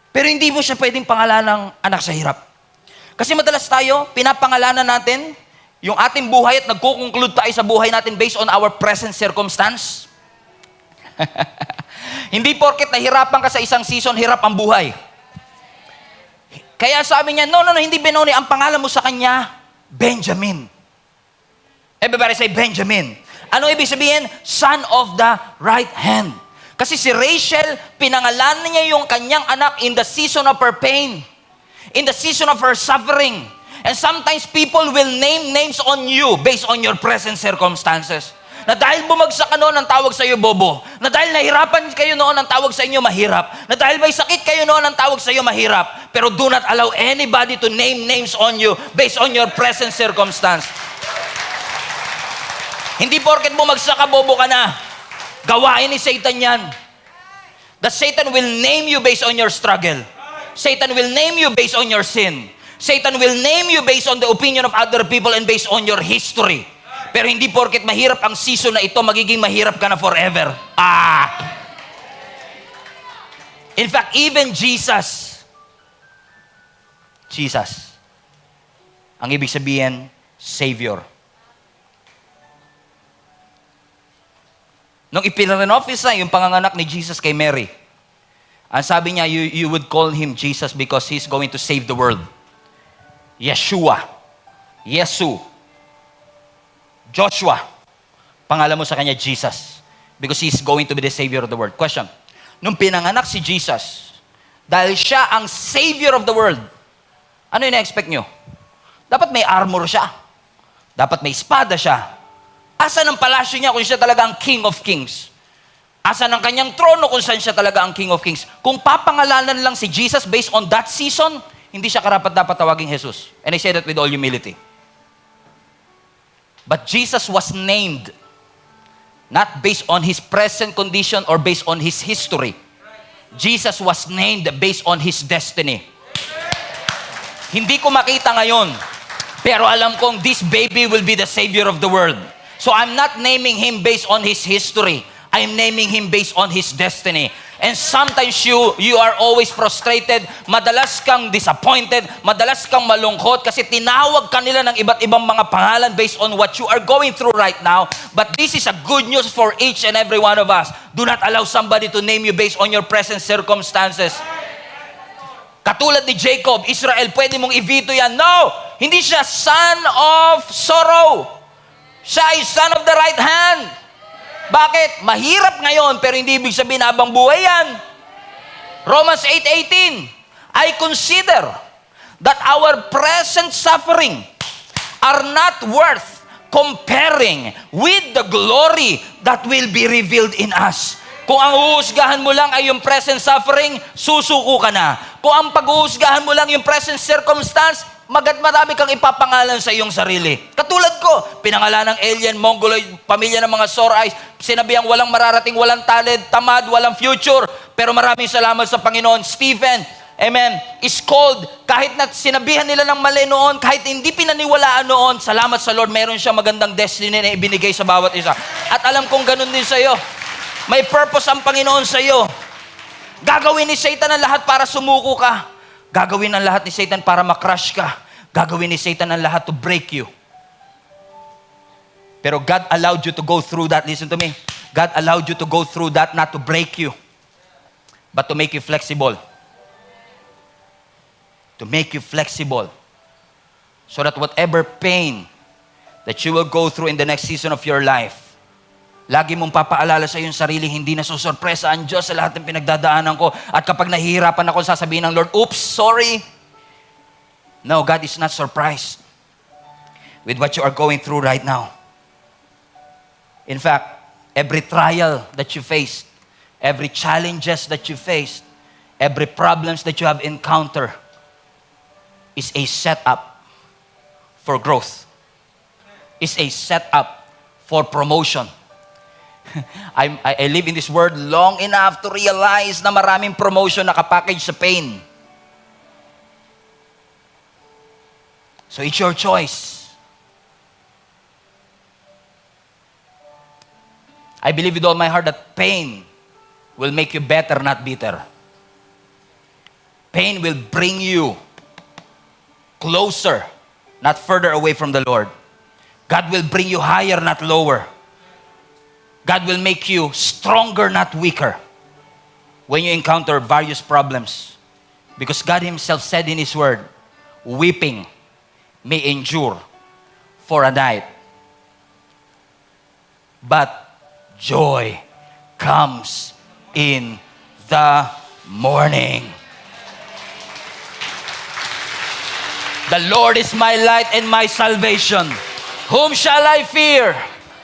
Pero hindi mo siya pwedeng pangalan ng anak sa hirap. Kasi madalas tayo, pinapangalanan natin yung ating buhay at nagko-conclude tayo sa buhay natin based on our present circumstance. Hindi porket nahirapan ka sa isang season, hirap ang buhay. Kaya sabi niya, no, hindi Benoni. Ang pangalan mo sa kanya, Benjamin. Everybody say Benjamin. Ano ibig sabihin? Son of the right hand. Kasi si Rachel, pinangalanan niya yung kanyang anak in the season of her pain. In the season of her suffering. And sometimes people will name names on you based on your present circumstances. Na dahil bumagsak ka noon, ang tawag sa iyo, bobo. Na dahil nahirapan kayo noon, ang tawag sa inyo, mahirap. Na dahil may sakit kayo noon, ang tawag sa iyo, mahirap. Pero do not allow anybody to name names on you based on your present circumstance. Hindi porket bumagsak ka, bobo ka na. Gawain ni Satan yan. That Satan will name you based on your struggle. Satan will name you based on your sin. Satan will name you based on the opinion of other people and based on your history. Pero hindi porket mahirap ang season na ito, magiging mahirap ka na forever. In fact, even Jesus, ang ibig sabihin, Savior. Nung ipinarenoffis na yung panganganak ni Jesus kay Mary, ang sabi niya, you would call him Jesus because he's going to save the world. Yeshua, Yesu, Joshua, pangalan mo sa kanya Jesus because he's going to be the Savior of the world. Question, nung pinanganak si Jesus, dahil siya ang Savior of the world, ano yung na-expect nyo? Dapat may armor siya. Dapat may espada siya. Asan ang palasyo niya kung siya talaga ang King of Kings? Asan ang kanyang trono kung saan siya talaga ang King of Kings? Kung papangalanan lang si Jesus based on that season, hindi siya karapat-dapat tawaging Jesus. And I say that with all humility. But Jesus was named not based on his present condition or based on his history. Jesus was named based on his destiny. Hindi ko makita ngayon, pero alam kong this baby will be the Savior of the world. So I'm not naming him based on his history. I'm naming him based on his destiny. And sometimes you are always frustrated, madalas kang disappointed, madalas kang malungkot kasi tinawag ka nila ng iba't ibang mga pangalan based on what you are going through right now. But this is a good news for each and every one of us. Do not allow somebody to name you based on your present circumstances. Katulad ni Jacob, Israel, pwede mong i-veto yan. No! Hindi siya son of sorrow. Siya ay son of the right hand. Bakit? Mahirap ngayon, pero hindi ibig sabihin habang buhay yan. Romans 8:18, I consider that our present suffering are not worth comparing with the glory that will be revealed in us. Kung ang huhusgahan mo lang ay yung present suffering, susuko ka na. Kung ang paghuhusgahan mo lang yung present circumstance, marami kang ipapangalan sa iyong sarili. Katulad ko, pinangalan ng alien, mongoloid, pamilya ng mga Sorais, sinabihang walang mararating, walang talent, tamad, walang future. Pero maraming salamat sa Panginoon. Stephen, amen, is called, kahit na sinabihan nila ng mali noon, kahit hindi pinaniwalaan noon, salamat sa Lord, meron siyang magandang destiny na ibinigay sa bawat isa. At alam kong ganun din sa iyo. May purpose ang Panginoon sa iyo. Gagawin ni Satan ang lahat para sumuko ka. Gagawin ang lahat ni Satan para makrush ka. Gagawin ni Satan ang lahat to break you. Pero God allowed you to go through that. Listen to me. God allowed you to go through that not to break you, but to make you flexible. To make you flexible. So that whatever pain that you will go through in the next season of your life, Lagi mong papaalala sa iyong sarili, hindi nasusurpresa ang Diyos sa lahat ng pinagdadaanan ko. At kapag nahihirapan ako, sasabihin ng Lord, oops, sorry. No, God is not surprised with what you are going through right now. In fact, every trial that you faced, every challenges that you faced, every problems that you have encountered is a setup for growth. Is a setup for promotion. I live in this world long enough to realize na maraming promotion nakapackage sa pain. So it's your choice. I believe with all my heart that pain will make you better, not bitter. Pain will bring you closer, not further away from the Lord. God will bring you higher, not lower. God will make you stronger, not weaker, when you encounter various problems. Because God Himself said in His Word, weeping may endure for a night, but joy comes in the morning. The Lord is my light and my salvation. Whom shall I fear?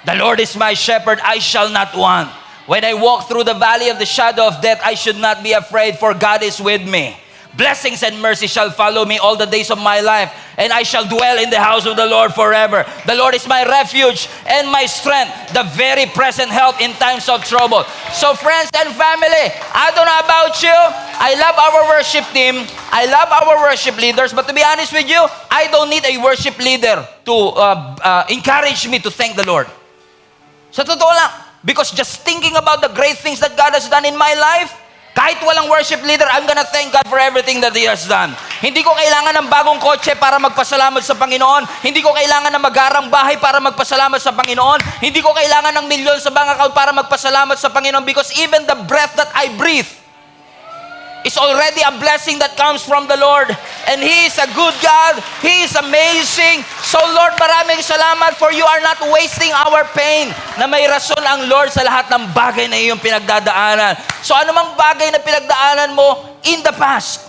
The Lord is my shepherd, I shall not want. When I walk through the valley of the shadow of death, I should not be afraid, for God is with me. Blessings and mercy shall follow me all the days of my life, and I shall dwell in the house of the Lord forever. The Lord is my refuge and my strength, the very present help in times of trouble. So friends and family, I don't know about you, I love our worship team, I love our worship leaders, but to be honest with you, I don't need a worship leader to encourage me to thank the Lord. Sa totoo lang, because just thinking about the great things that God has done in my life, kahit walang worship leader, I'm gonna thank God for everything that He has done. Hindi ko kailangan ng bagong kotse para magpasalamat sa Panginoon. Hindi ko kailangan ng magarang bahay para magpasalamat sa Panginoon. Hindi ko kailangan ng milyon sa bank account para magpasalamat sa Panginoon, because even the breath that I breathe is already a blessing that comes from the Lord. And He is a good God. He is amazing. So Lord, maraming salamat for you are not wasting our pain. Na may rason ang Lord sa lahat ng bagay na iyong pinagdadaanan. So anumang bagay na pinagdaanan mo in the past,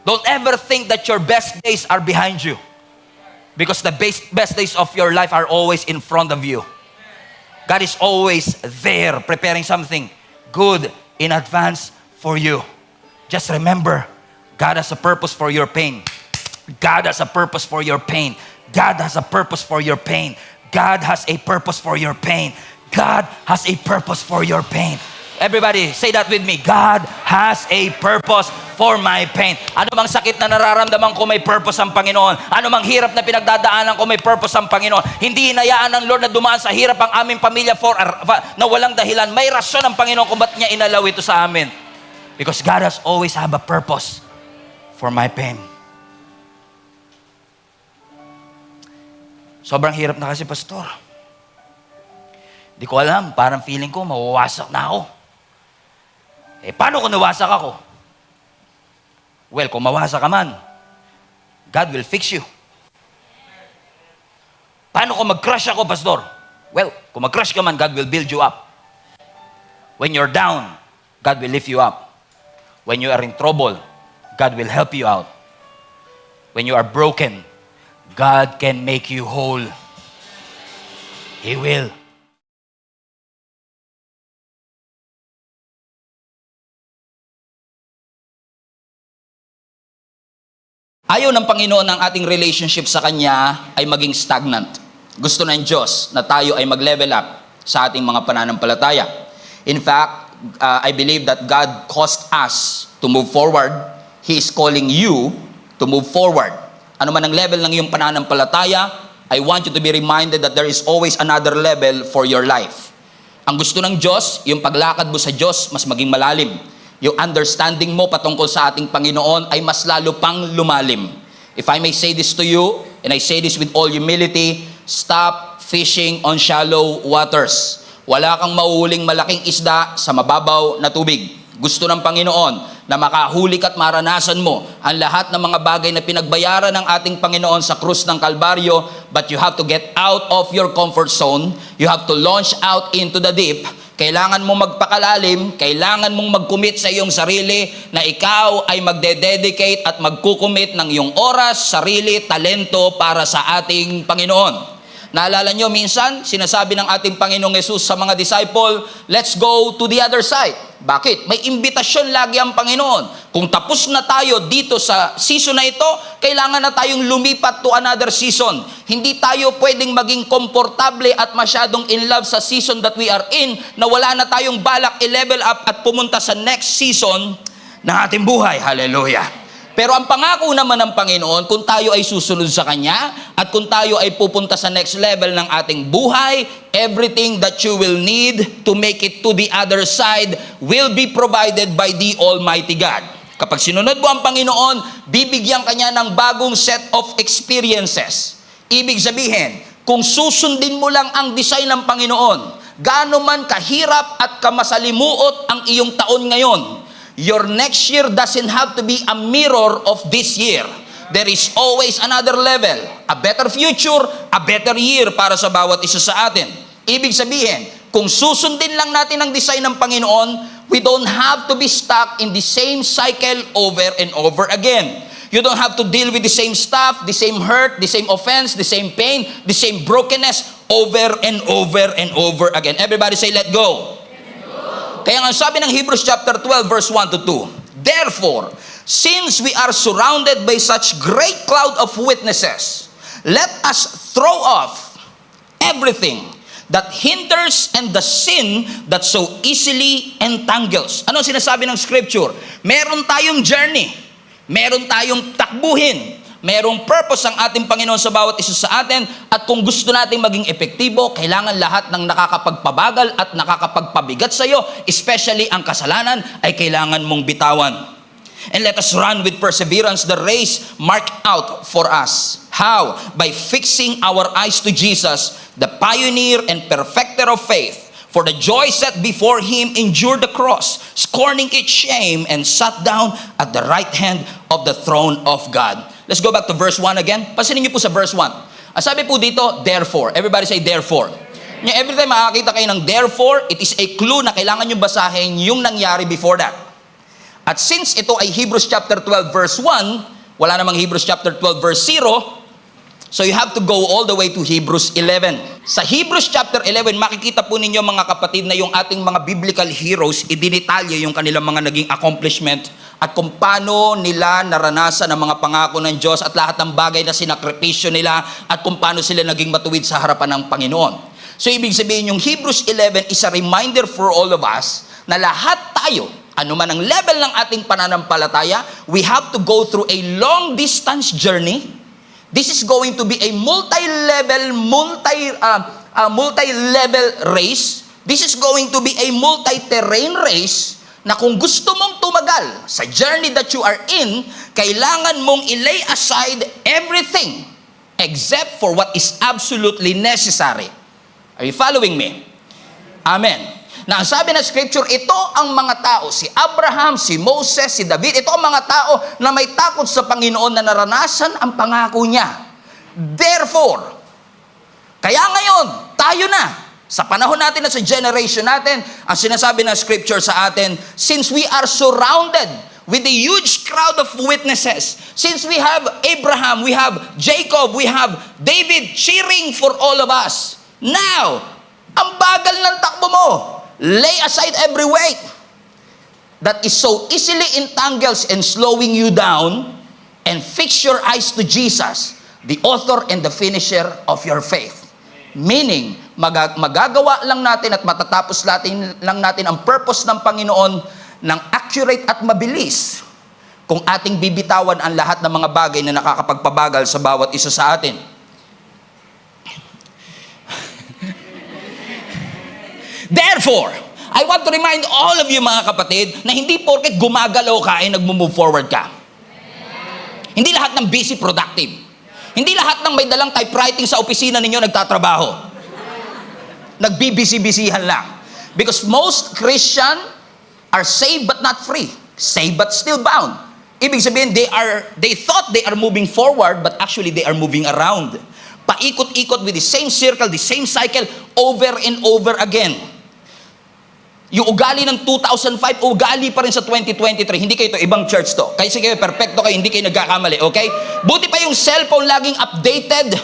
don't ever think that your best days are behind you. Because the best days of your life are always in front of you. God is always there preparing something good in advance for you. Just remember, God has a purpose for your pain. God has a purpose for your pain. God has a purpose for your pain. God has a purpose for your pain. God has a purpose for your pain. Everybody, say that with me. God has a purpose for my pain. Ano mang sakit na nararamdaman ko, may purpose ang Panginoon. Ano mang hirap na pinagdadaanan ko, may purpose ang Panginoon. Hindi hinayaan ng Lord na dumaan sa hirap ang aming pamilya na walang dahilan. May rason ang Panginoon kung ba't niya inalaw ito sa amin. Because God has always have a purpose for my pain. Sobrang hirap na kasi, Pastor. Di ko alam, parang feeling ko mawawasak na ako. Paano kung nawasak ako? Well, kung mawasak ka man, God will fix you. Paano kung mag-crush ako, Pastor? Well, kung mag-crush ka man, God will build you up. When you're down, God will lift you up. When you are in trouble, God will help you out. When you are broken, God can make you whole. He will. Ayaw ng Panginoon ng ating relationship sa Kanya ay maging stagnant. Gusto ng Diyos na tayo ay mag-level up sa ating mga pananampalataya. In fact, I believe that God caused us to move forward. He is calling you to move forward. Ano man ang level ng iyong pananampalataya, I want you to be reminded that there is always another level for your life. Ang gusto ng Diyos, yung paglakad mo sa Diyos, mas maging malalim. Yung understanding mo patungkol sa ating Panginoon ay mas lalo pang lumalim. If I may say this to you, and I say this with all humility, stop fishing on shallow waters. Wala kang mauhuling malaking isda sa mababaw na tubig. Gusto ng Panginoon na makahuli ka't maranasan mo ang lahat ng mga bagay na pinagbayaran ng ating Panginoon sa krus ng Kalbaryo, but you have to get out of your comfort zone. You have to launch out into the deep. Kailangan mong magpakalalim, kailangan mong mag-commit sa iyong sarili na ikaw ay magde-dedicate at magkukumit ng iyong oras, sarili, talento para sa ating Panginoon. Naalala nyo, minsan, sinasabi ng ating Panginoong Yesus sa mga disciple, let's go to the other side. Bakit? May imbitasyon lagi ang Panginoon. Kung tapos na tayo dito sa season na ito, kailangan na tayong lumipat to another season. Hindi tayo pwedeng maging komportable at masyadong in love sa season that we are in, na wala na tayong balak i-level up at pumunta sa next season ng ating buhay. Hallelujah! Pero ang pangako naman ng Panginoon, kung tayo ay susunod sa Kanya, at kung tayo ay pupunta sa next level ng ating buhay, everything that you will need to make it to the other side will be provided by the Almighty God. Kapag sinunod mo ang Panginoon, bibigyan Kanya ng bagong set of experiences. Ibig sabihin, kung susundin mo lang ang design ng Panginoon, gaano man kahirap at kamasalimuot ang iyong taon ngayon, your next year doesn't have to be a mirror of this year. There is always another level, a better future, a better year para sa bawat isa sa atin. Ibig sabihin, kung susundin lang natin ang design ng Panginoon, we don't have to be stuck in the same cycle over and over again. You don't have to deal with the same stuff, the same hurt, the same offense, the same pain, the same brokenness over and over and over again. Everybody say, let go. Kaya nga sabi ng Hebrews chapter 12 verse 1 to 2, therefore, since we are surrounded by such great cloud of witnesses, let us throw off everything that hinders and the sin that so easily entangles. Ano sinasabi ng scripture? Meron tayong journey, meron tayong takbuhin, merong purpose ang ating Panginoon sa bawat isa sa atin, at kung gusto nating maging epektibo, kailangan lahat ng nakakapagpabagal at nakakapagpabigat sa iyo, especially ang kasalanan, ay kailangan mong bitawan. And let us run with perseverance the race marked out for us. How? By fixing our eyes to Jesus, the pioneer and perfecter of faith. For the joy set before him endured the cross, scorning its shame, and sat down at the right hand of the throne of God. Let's go back to verse 1 again. Pansinin niyo po sa verse 1. Ang sabi po dito, therefore. Everybody say therefore. Every time makakita kayo ng therefore, it is a clue na kailangan nyo basahin yung nangyari before that. At since ito ay Hebrews chapter 12 verse 1, wala namang Hebrews chapter 12 verse 0, so you have to go all the way to Hebrews 11. Sa Hebrews chapter 11, makikita po ninyo mga kapatid na yung ating mga biblical heroes, idinitalye yung kanilang mga naging accomplishment at kung paano nila naranasan ang mga pangako ng Diyos at lahat ng bagay na sinakripisyo nila at kung paano sila naging matuwid sa harapan ng Panginoon. So ibig sabihin yung Hebrews 11 is a reminder for all of us na lahat tayo, ano man ang level ng ating pananampalataya, we have to go through a long distance journey. This is going to be a multi-level race. This is going to be a multi-terrain race na kung gusto mong tumagal sa journey that you are in, kailangan mong ilay aside everything except for what is absolutely necessary. Are you following me? Amen. Na ang sabi ng scripture, ito ang mga tao, si Abraham, si Moses, si David, ito ang mga tao na may takot sa Panginoon na naranasan ang pangako niya. Therefore, kaya ngayon, tayo na, sa panahon natin at sa generation natin, ang sinasabi ng scripture sa atin, since we are surrounded with a huge crowd of witnesses, since we have Abraham, we have Jacob, we have David cheering for all of us, now, ang bagal ng takbo mo, lay aside every weight that is so easily entangles and slowing you down, and fix your eyes to Jesus, the author and the finisher of your faith. Meaning, magagawa lang natin at matatapos lang natin ang purpose ng Panginoon ng accurate at mabilis kung ating bibitawan ang lahat ng mga bagay na nakakapagpabagal sa bawat isa sa atin. Therefore, I want to remind all of you mga kapatid na hindi porket gumagalaw ka ay nagmo-move forward ka. Hindi lahat ng busy productive. Hindi lahat ng may dalang typewriting sa opisina ninyo nagtatrabaho. Nagbibisi-bisihan lang. Because most Christian are saved but not free. Saved but still bound. Ibig sabihin, they thought they are moving forward, but actually they are moving around. Paikot-ikot with the same circle, the same cycle, over and over again. Yung ugali ng 2005, ugali pa rin sa 2023. Hindi kayo ito, ibang church to. Kasi kayo, perfecto kayo, hindi kayo nagkakamali, okay? Buti pa yung cellphone laging updated.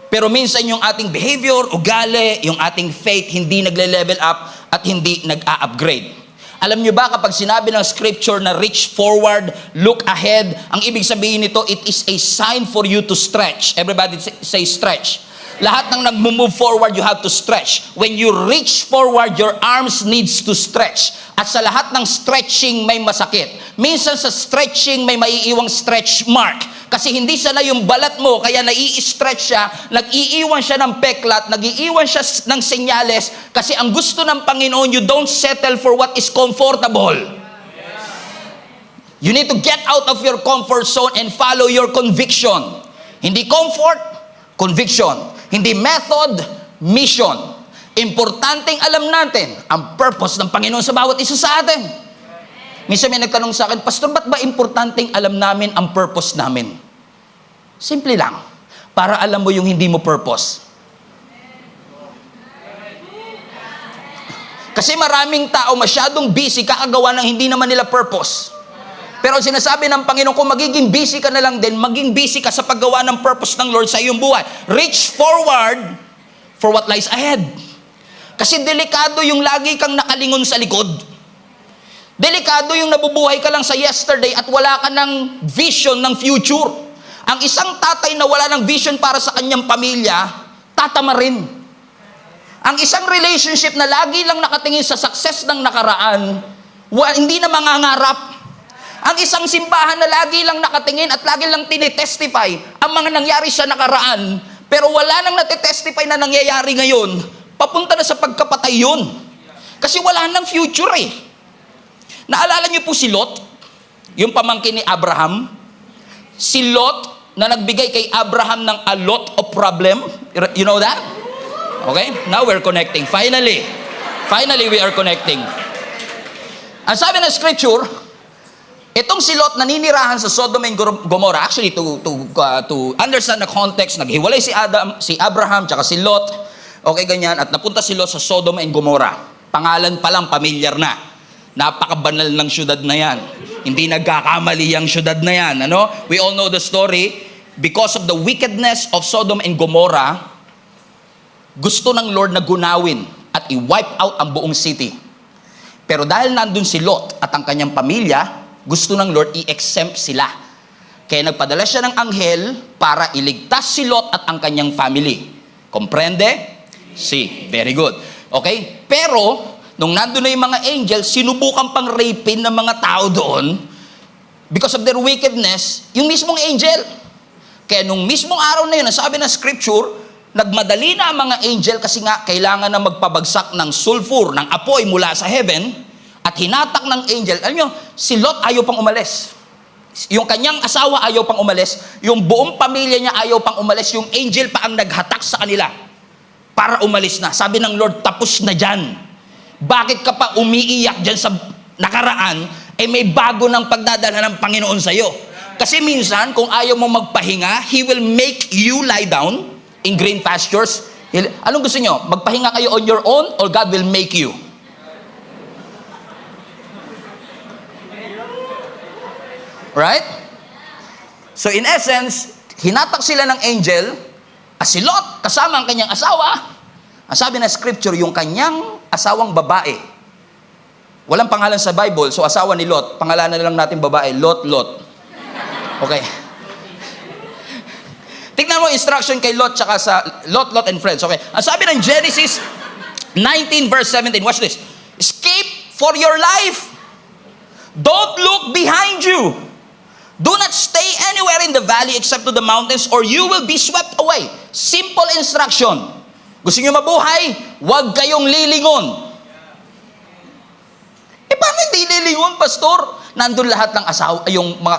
Pero minsan yung ating behavior, ugali, yung ating faith, hindi nagle-level up at hindi nag-a-upgrade. Alam nyo ba, kapag sinabi ng scripture na reach forward, look ahead, ang ibig sabihin nito, it is a sign for you to stretch. Everybody say stretch. Lahat ng nag-move forward, you have to stretch. When you reach forward, your arms needs to stretch. At sa lahat ng stretching, may masakit. Minsan sa stretching, may maiiwang stretch mark. Kasi hindi sana yung balat mo, kaya nai-stretch siya, nag-iiwan siya ng peklat, nag-iiwan siya ng senyales, kasi ang gusto ng Panginoon, you don't settle for what is comfortable. You need to get out of your comfort zone and follow your conviction. Hindi comfort, conviction. Hindi method, mission. Importanteng alam natin ang purpose ng Panginoon sa bawat isa sa atin. Minsan may nagtanong sa akin, Pastor, ba't ba importanteng alam namin ang purpose namin? Simple lang. Para alam mo yung hindi mo purpose. Kasi maraming tao masyadong busy kakagawa ng hindi naman nila purpose. Pero sinasabi ng Panginoon, kung magiging busy ka na lang din, maging busy ka sa paggawa ng purpose ng Lord sa iyong buhay. Reach forward for what lies ahead. Kasi delikado yung lagi kang nakalingon sa likod. Delikado yung nabubuhay ka lang sa yesterday at wala ka ng vision ng future. Ang isang tatay na wala ng vision para sa kanyang pamilya, tatama rin. Ang isang relationship na lagi lang nakatingin sa success ng nakaraan, hindi na mangangarap. Ang isang simbahan na lagi lang nakatingin at lagi lang tinitestify ang mga nangyari sa nakaraan, pero wala nang natitestify na nangyayari ngayon, papunta na sa pagkapatay yun. Kasi wala nang future eh. Naalala niyo po si Lot? Yung pamangkin ni Abraham? Si Lot na nagbigay kay Abraham ng a lot of problem. You know that? Okay? Now we're connecting. Finally we are connecting. Ang sabi ng scripture, itong si Lot naninirahan sa Sodom and Gomorrah. Actually, to understand the context, naghiwalay si Abraham, tsaka si Lot. Okay, ganyan. At napunta si Lot sa Sodom and Gomorrah. Pangalan pa lang, pamilyar na. Napakabanal ng syudad na yan. Hindi nagkakamali ang syudad na yan. Ano? We all know the story. Because of the wickedness of Sodom and Gomorrah, gusto ng Lord na gunawin at i-wipe out ang buong city. Pero dahil nandun si Lot at ang kanyang pamilya, gusto ng Lord i-exempt sila. Kaya nagpadala siya ng anghel para iligtas si Lot at ang kanyang family. Comprende? Si, very good. Okay? Pero, nung nandun na yung mga angels, sinubukan pang rapin ng mga tao doon because of their wickedness, yung mismong angel. Kaya nung mismong araw na yun, sabi ng scripture, nagmadali na ang mga angel kasi nga kailangan na magpabagsak ng sulfur, ng apoy mula sa heaven. At hinatak ng angel, alam nyo, si Lot ayaw pang umalis. Yung kanyang asawa ayaw pang umalis. Yung buong pamilya niya ayaw pang umalis. Yung angel pa ang naghatak sa kanila para umalis na. Sabi ng Lord, tapos na dyan. Bakit ka pa umiiyak dyan sa nakaraan, may bago ng pagdadala ng Panginoon sa'yo. Kasi minsan, kung ayaw mo magpahinga, He will make you lie down in green pastures. Anong gusto nyo? Magpahinga kayo on your own or God will make you? Right? So in essence, hinatak sila ng angel, si Lot, kasama ang kanyang asawa. Ang sabi na scripture, yung kanyang asawang babae. Walang pangalan sa Bible, so asawa ni Lot, pangalanan na lang natin babae, Lot. Okay. Tignan mo instruction kay Lot, tsaka sa Lot and friends. Okay. Ang sabi ng Genesis 19 verse 17, watch this. Escape for your life. Don't look behind you. Do not stay anywhere in the valley except to the mountains or you will be swept away. Simple instruction. Gusto niyo mabuhay? Huwag kayong lilingon. Paano hindi lilingon, Pastor? Nandun lahat ng asawa, yung mga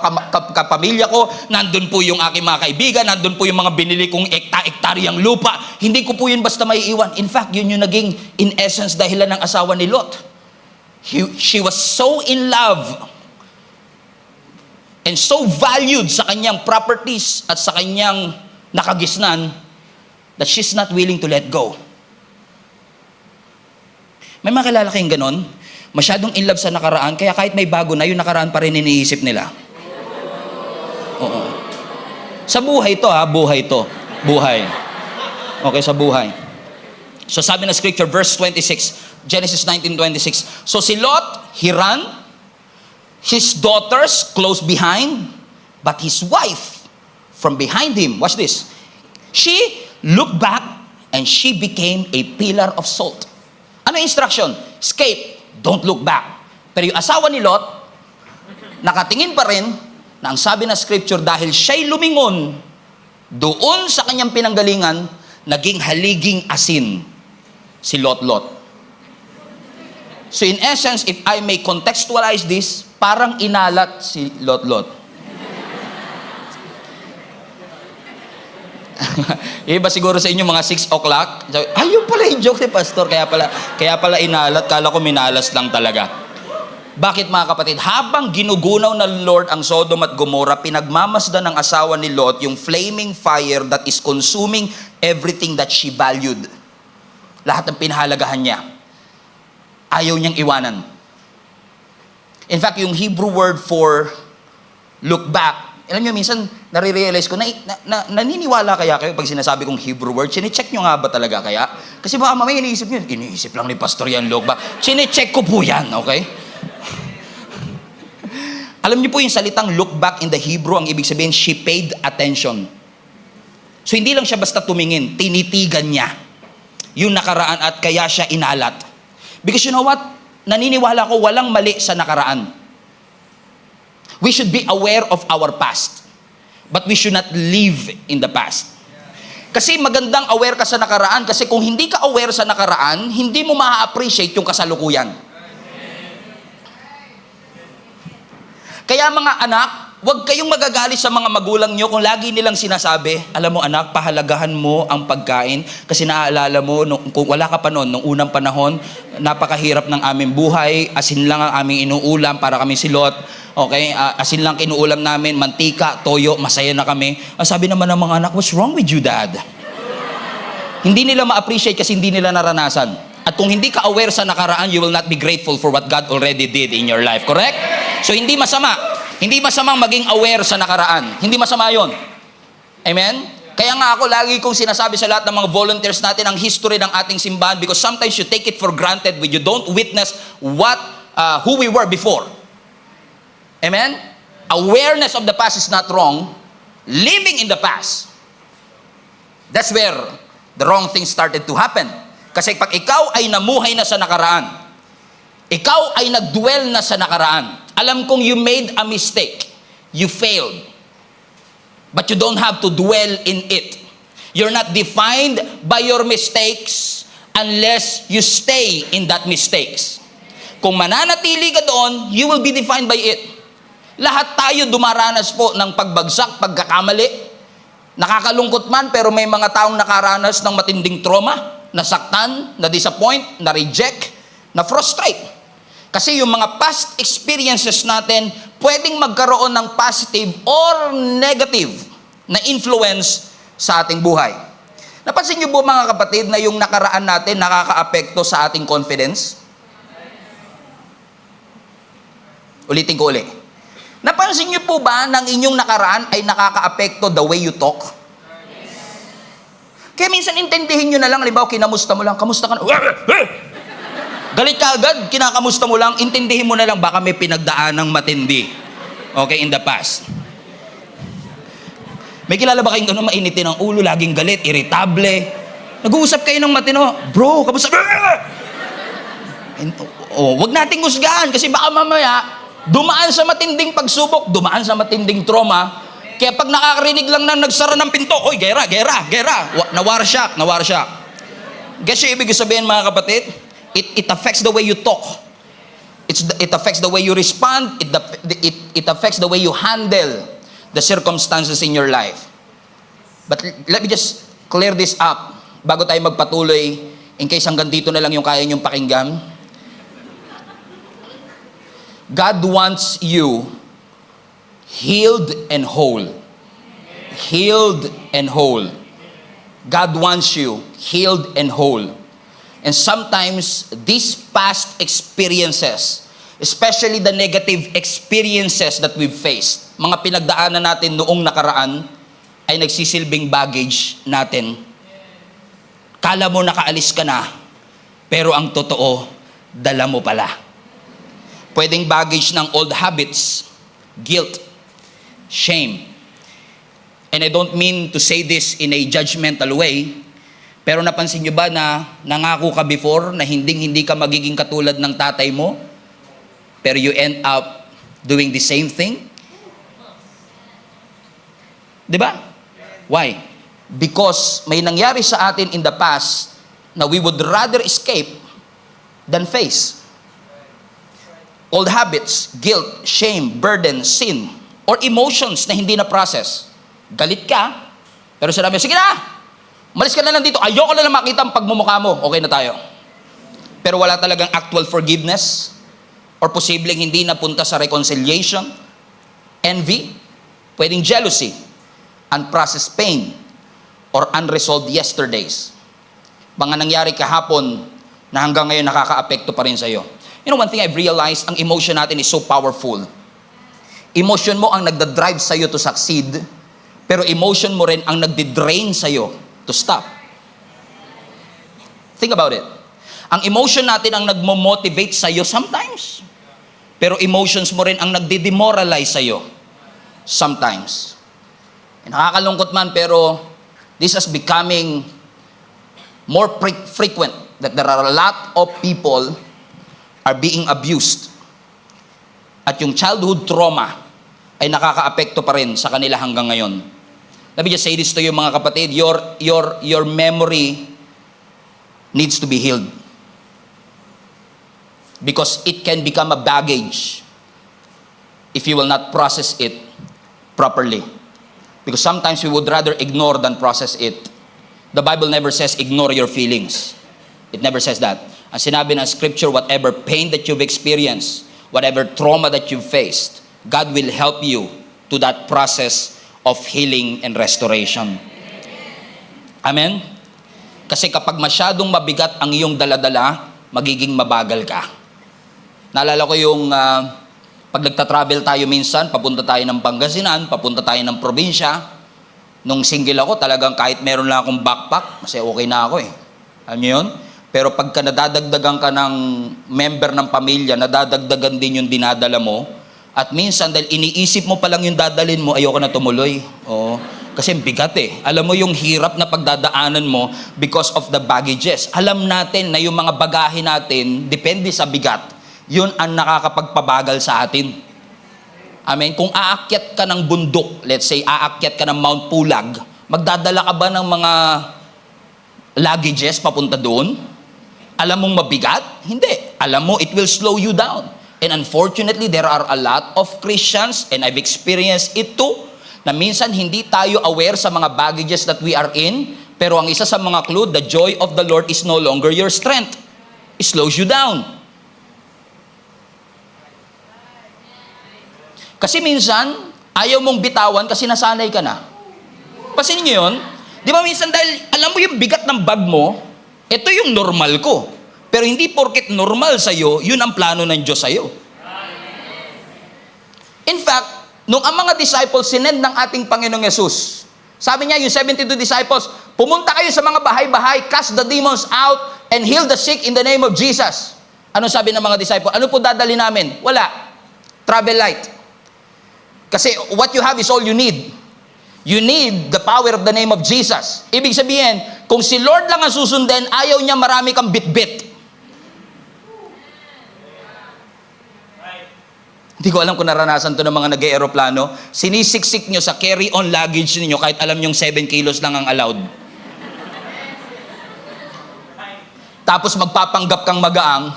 kapamilya ko, nandun po yung aking mga kaibigan, nandun po yung mga binili kong ektaryang lupa. Hindi ko po yun basta may iwan. In fact, yun yung naging in essence dahilan ng asawa ni Lot. She was so in love and so valued sa kanyang properties at sa kanyang nakagisnan that she's not willing to let go. May mga kilala kayong ganon? Masyadong in love sa nakaraan, kaya kahit may bago na, yung nakaraan pa rin iniisip nila. Oo. Sa buhay to buhay to. Buhay. Okay, sa buhay. So sabi na scripture, verse 26, Genesis 19:26. So si Lot, he ran, his daughters close behind, but his wife from behind him, watch this, she looked back and she became a pillar of salt. Ano instruction? Escape, don't look back. Pero yung asawa ni Lot, nakatingin pa rin, na ang sabi na scripture, dahil siya'y lumingon doon sa kanyang pinanggalingan, naging haliging asin si Lot. So in essence, if I may contextualize this, parang inalat si Lot. Iba siguro sa inyo mga 6 o'clock. Ayun pala yung joke ni Pastor. Kaya pala inalat. Kala ko minalas lang talaga. Bakit mga kapatid? Habang ginugunaw ng Lord ang Sodom at Gomorrah, pinagmamasdan ng asawa ni Lot yung flaming fire that is consuming everything that she valued. Lahat ng pinahalagahan niya. Ayaw niyang iwanan. In fact, yung Hebrew word for look back, alam niyo, minsan nare-realize ko, naniniwala kaya kayo pag sinasabi kong Hebrew word, chinecheck nyo nga ba talaga kaya? Kasi baka mamaya iniisip nyo, iniisip lang ni Pastor yan, look back. Chinecheck ko po yan, okay? Alam niyo po yung salitang look back in the Hebrew, ang ibig sabihin, she paid attention. So hindi lang siya basta tumingin, tinitigan niya yung nakaraan at kaya siya inalat. Because you know what? Naniniwala ko walang mali sa nakaraan. We should be aware of our past. But we should not live in the past. Kasi magandang aware ka sa nakaraan kasi kung hindi ka aware sa nakaraan, hindi mo ma-appreciate yung kasalukuyan. Kaya mga anak, huwag kayong magagalit sa mga magulang nyo kung lagi nilang sinasabi, alam mo anak, pahalagahan mo ang pagkain kasi naaalala mo, kung wala ka pa noon, nung unang panahon, napakahirap ng aming buhay, asin lang ang aming inuulam para kami si Lot, okay, asin lang kinuulam namin, mantika, toyo, masaya na kami. Sabi naman ng mga anak, what's wrong with you, Dad? Hindi nila ma-appreciate kasi hindi nila naranasan. At kung hindi ka aware sa nakaraan, you will not be grateful for what God already did in your life. Correct? So hindi masama. Hindi masamang maging aware sa nakaraan. Hindi masama yon. Amen? Kaya nga ako lagi kong sinasabi sa lahat ng mga volunteers natin ang history ng ating simbahan because sometimes you take it for granted when you don't witness who we were before. Amen? Awareness of the past is not wrong. Living in the past, that's where the wrong things started to happen. Kasi pag ikaw ay namuhay na sa nakaraan, ikaw ay nagdwell na sa nakaraan, alam kong you made a mistake, you failed, but you don't have to dwell in it. You're not defined by your mistakes unless you stay in that mistakes. Kung mananatili ka doon, you will be defined by it. Lahat tayo dumaranas po ng pagbagsak, pagkakamali. Nakakalungkot man, pero may mga taong nakaranas ng matinding trauma, nasaktan, na-disappoint, na-reject, na-frustrate. Kasi yung mga past experiences natin, pwedeng magkaroon ng positive or negative na influence sa ating buhay. Napansin niyo po mga kapatid na yung nakaraan natin nakakaapekto sa ating confidence? Ulitin ko ulit. Napansin niyo po ba ng inyong nakaraan ay nakakaapekto the way you talk? Kaya minsan intindihin nyo na lang, halimbawa kinamusta mo lang, kamusta ka na? Galit ka agad, kinakamusta mo lang, intindihin mo na lang, baka may pinagdaanang matindi. Okay, in the past. May kilala ba kayong gano'n mainitin ang ulo, laging galit, irritable? Nag-uusap kayo ng matino, bro, kamusta? Wag nating husgahan kasi baka mamaya, dumaan sa matinding pagsubok, dumaan sa matinding trauma, kaya pag nakakarinig lang na nagsara ng pinto, oy, gera. Nawar shock. Guess yung ibig sabihin mga kapatid? It affects the way you talk. It affects the way you respond. It affects the way you handle the circumstances in your life. But let me just clear this up bago tayo magpatuloy in case hanggang dito na lang yung kaya niyong pakinggan. God wants you healed and whole. Healed and whole. God wants you healed and whole. And sometimes these past experiences, especially the negative experiences that we've faced, mga pinagdaanan natin noong nakaraan, ay nagsisilbing baggage natin. Kala mo nakaalis ka na, pero ang totoo, dala mo pala. Pwedeng baggage ng old habits, guilt, shame. And I don't mean to say this in a judgmental way, pero napansin nyo ba na nangako ka before na hindi ka magiging katulad ng tatay mo, pero you end up doing the same thing? Diba? Why? Because may nangyari sa atin in the past na we would rather escape than face. Old habits, guilt, shame, burden, sin, or emotions na hindi na-process. Galit ka, pero sinabi, sige na, umalis ka na lang dito, ayoko na lang makita ang pagmumukha mo, okay na tayo. Pero wala talagang actual forgiveness, or posibleng hindi napunta sa reconciliation, envy, pwedeng jealousy, unprocessed pain, or unresolved yesterdays. Mga nangyari kahapon na hanggang ngayon nakaka-apekto pa rin sa'yo. You know, one thing I've realized, ang emotion natin is so powerful. Emotion mo ang nagda-drive sa'yo to succeed, pero emotion mo rin ang nagdi-drain sa'yo to stop. Think about it. Ang emotion natin ang nagmo-motivate sa'yo sometimes, pero emotions mo rin ang nagdi-demoralize sa'yo sometimes. Nakakalungkot man, pero this is becoming more frequent that there are a lot of people are being abused. At yung childhood trauma ay nakaka-apekto pa rin sa kanila hanggang ngayon. Let me just say this to you mga kapatid, your memory needs to be healed. Because it can become a baggage if you will not process it properly. Because sometimes we would rather ignore than process it. The Bible never says ignore your feelings. It never says that. Ang sinabi ng scripture, whatever pain that you've experienced, whatever trauma that you've faced, God will help you to that process of healing and restoration. Amen? Kasi kapag masyadong mabigat ang iyong daladala, magiging mabagal ka. Naalala ko yung pag nagta-travel tayo minsan, papunta tayo ng Pangasinan, papunta tayo ng probinsya. Nung single ako, talagang kahit meron lang akong backpack, kasi okay na ako eh. Alam niyo yun? Pero pagka nadadagdagan ka ng member ng pamilya, nadadagdagan din yung dinadala mo, at minsan dahil iniisip mo pa lang yung dadalhin mo, ayoko na tumuloy. Oo. Kasi bigat eh. Alam mo yung hirap na pagdadaanan mo because of the baggages. Alam natin na yung mga bagahe natin, depende sa bigat, yun ang nakakapagpabagal sa atin. Amen? Kung aakyat ka ng bundok, let's say aakyat ka ng Mount Pulag, magdadala ka ba ng mga luggages papunta doon? Alam mong mabigat? Hindi. Alam mo, it will slow you down. And unfortunately, there are a lot of Christians, and I've experienced it too, na minsan hindi tayo aware sa mga baggages that we are in, pero ang isa sa mga clue, the joy of the Lord is no longer your strength. It slows you down. Kasi minsan, ayaw mong bitawan kasi nasanay ka na. Pasin niyo yun? Di ba minsan dahil alam mo yung bigat ng bag mo, ito yung normal ko. Pero hindi porket normal sa'yo, yun ang plano ng Diyos sa'yo. In fact, nung ang mga disciples sinend ng ating Panginoong Yesus, sabi niya, yung 72 disciples, pumunta kayo sa mga bahay-bahay, cast the demons out, and heal the sick in the name of Jesus. Ano sabi ng mga disciples? Ano po dadali namin? Wala. Travel light. Kasi what you have is all you need. You need the power of the name of Jesus. Ibig sabihin, kung si Lord lang ang susundin, ayaw niya marami kang bit-bit. Hindi ko alam kung naranasan to ng mga nag-aeroplano. Sinisiksik nyo sa carry-on luggage ninyo kahit alam nyong 7 kilos lang ang allowed. Tapos magpapanggap kang magaang,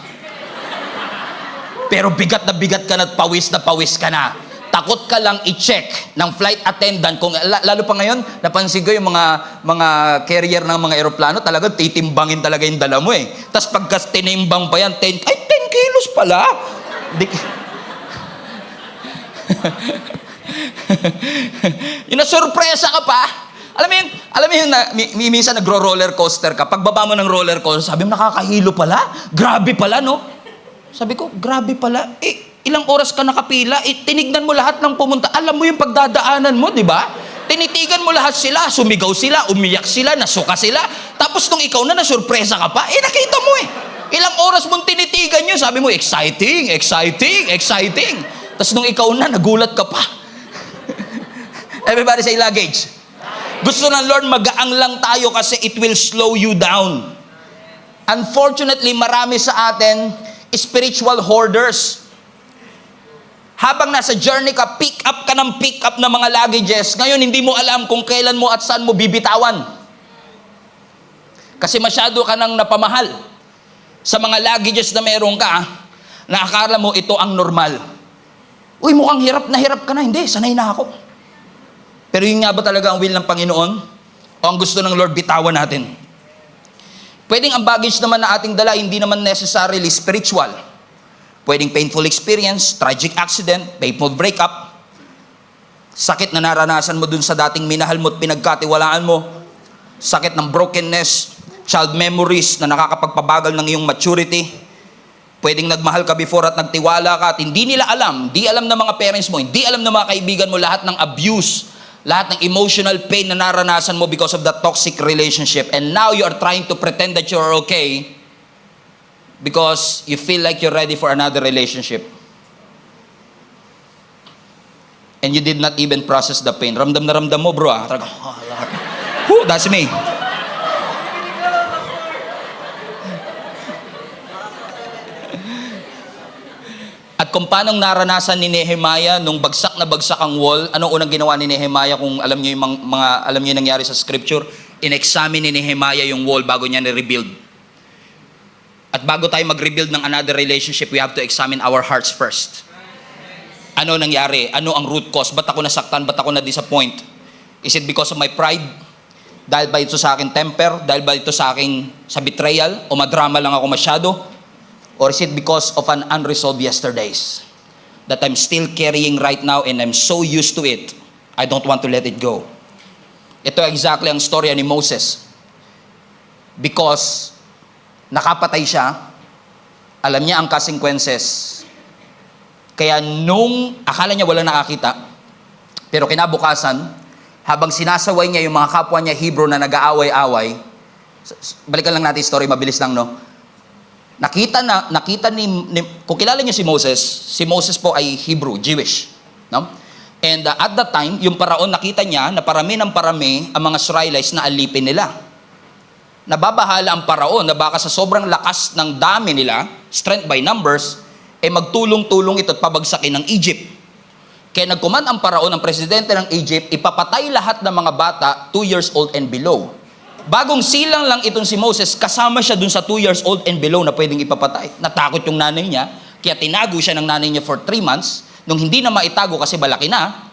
pero bigat ka na at pawis ka na. Takot ka lang i-check ng flight attendant kung lalo pa ngayon napansin ko yung mga carrier ng mga eroplano talagang titimbangin talaga yung dala mo eh. Tapos pagka tinimbang pa yan 10 kilos pala. Yung nasurpresa ka pa. Alam mo yung minsan nagro-roller coaster ka. Pagbaba mo ng roller coaster, sabi mo, nakakahilo pala. Grabe pala, no? Sabi ko, grabe pala. Ilang oras ka nakapila, tinignan mo lahat ng pumunta. Alam mo yung pagdadaanan mo, di ba? Tinitigan mo lahat sila, sumigaw sila, umiyak sila, nasuka sila. Tapos nung ikaw na nasurpresa ka pa, nakita mo eh. Ilang oras mong tinitigan nyo, sabi mo, exciting, exciting, exciting. Tapos nung ikaw na, nagulat ka pa. Everybody say luggage. Gusto ng Lord, magaang lang tayo kasi it will slow you down. Unfortunately, marami sa atin, spiritual hoarders. Habang nasa journey ka, pick up ng mga luggages. Ngayon, hindi mo alam kung kailan mo at saan mo bibitawan. Kasi masyado ka nang napamahal sa mga luggages na meron ka, na akala mo ito ang normal. Uy, mukhang hirap ka na. Hindi, sanay na ako. Pero yun nga ba talaga ang will ng Panginoon? O ang gusto ng Lord, bitawan natin? Pwedeng ang baggage naman na ating dala, hindi naman necessarily spiritual. Pwedeng painful experience, tragic accident, painful breakup, sakit na naranasan mo dun sa dating minahal mo at pinagkatiwalaan mo, sakit ng brokenness, child memories na nakakapagpabagal ng iyong maturity. Pwedeng nagmahal ka before at nagtiwala ka at hindi nila alam, di alam ng mga parents mo, hindi alam ng mga kaibigan mo lahat ng abuse, lahat ng emotional pain na naranasan mo because of that toxic relationship. And now you are trying to pretend that you're okay because you feel like you're ready for another relationship. And you did not even process the pain. Ramdam na ramdam mo, bro. Whew, that's me. At kung paano naranasan ni Nehemiah nung bagsak na bagsak ang wall, anong unang ginawa ni Nehemiah? Kung alam niyo yung alam niyo yung nangyari sa scripture, in-examine ni Nehemiah yung wall bago niya ni-rebuild. At bago tayo mag-rebuild ng another relationship, we have to examine our hearts first. Ano nangyari? Ano ang root cause? Ba't ako nasaktan? Ba't ako na-disappoint? Is it because of my pride? Dahil ba ito sa akin temper? Dahil ba ito sa betrayal? O madrama lang ako masyado? Or is it because of an unresolved yesterdays that I'm still carrying right now and I'm so used to it, I don't want to let it go? Ito exactly ang storya ni Moses. Because nakapatay siya, alam niya ang consequences. Kaya nung akala niya wala nakakita, pero kinabukasan, habang sinasaway niya yung mga kapwa niya Hebrew na nag-aaway-away, balikan lang natin yung story, mabilis lang, no? Nakita ni kung kilala niyo si Moses po ay Hebrew, Jewish, no? And at that time, yung paraon nakita niya na parami ng parami ang mga Israelites na alipin nila. Nababahala ang paraon na baka sa sobrang lakas ng dami nila, strength by numbers, magtulong-tulong ito at pabagsakin ng Egypt. Kaya nagkuman ang paraon, ang presidente ng Egypt, ipapatay lahat ng mga bata 2 years old and below. Bagong silang lang itong si Moses, kasama siya dun sa 2 years old and below na pwedeng ipapatay. Natakot yung nanay niya, kaya tinago siya ng nanay niya for 3 months. Nung hindi na maitago kasi malaki na,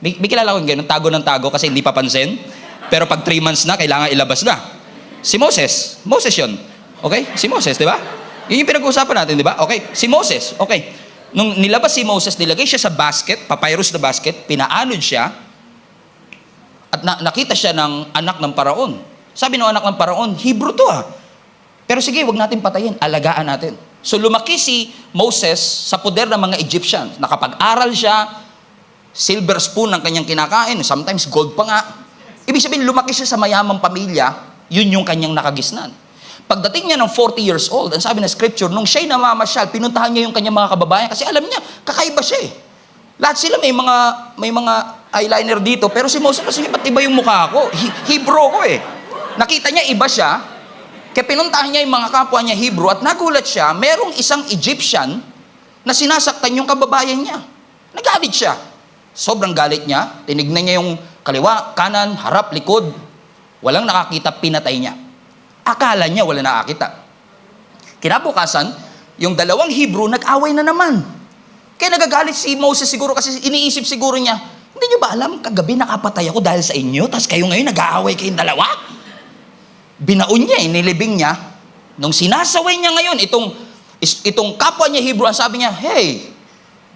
may kilala ko yung ganun, tago ng tago kasi hindi papansin. Pero pag 3 months na, kailangan ilabas na. Si Moses yun. Okay? Si Moses, di ba? Yun yung pinag-uusapan natin, di ba? Okay, si Moses, okay. Nung nilabas si Moses, nilagay siya sa basket, papyrus na basket, pinaanod siya, at nakita siya ng anak ng paraon. Sabi ng anak ng paraon, Hebrew to Pero sige, wag natin patayin, alagaan natin. So lumaki si Moses sa poder ng mga Egyptians. Nakapag-aral siya, silver spoon ang kanyang kinakain, sometimes gold pa nga. Ibig sabihin, lumaki siya sa mayamang pamilya, yun yung kanyang nakagisnan. Pagdating niya ng 40 years old, ang sabi ng scripture, nung siya'y namamasyal, pinuntahan niya yung kanyang mga kababayan kasi alam niya, kakaiba siya Lahat sila may mga eyeliner dito, pero si Moses kasi ba't iba yung mukha ko? Hebrew ko Nakita niya iba siya, kaya pinuntahan niya yung mga kapwa niya Hebrew at nagulat siya, merong isang Egyptian na sinasaktan yung kababayan niya. Nagalit siya. Sobrang galit niya, tinignan niya yung kaliwa, kanan, harap, likod. Walang nakakita, pinatay niya. Akala niya wala nakakita. Kinabukasan, yung dalawang Hebrew nag-away na naman. Kaya nagagalit si Moses siguro kasi iniisip siguro niya, hindi niyo ba alam, kagabi nakapatay ako dahil sa inyo, tapos kayo ngayon nag-aaway kayong dalawa? Binaon niya, nilibing niya. Nung sinasaway niya ngayon, itong kapwa niya Hebrew, ang sabi niya, hey,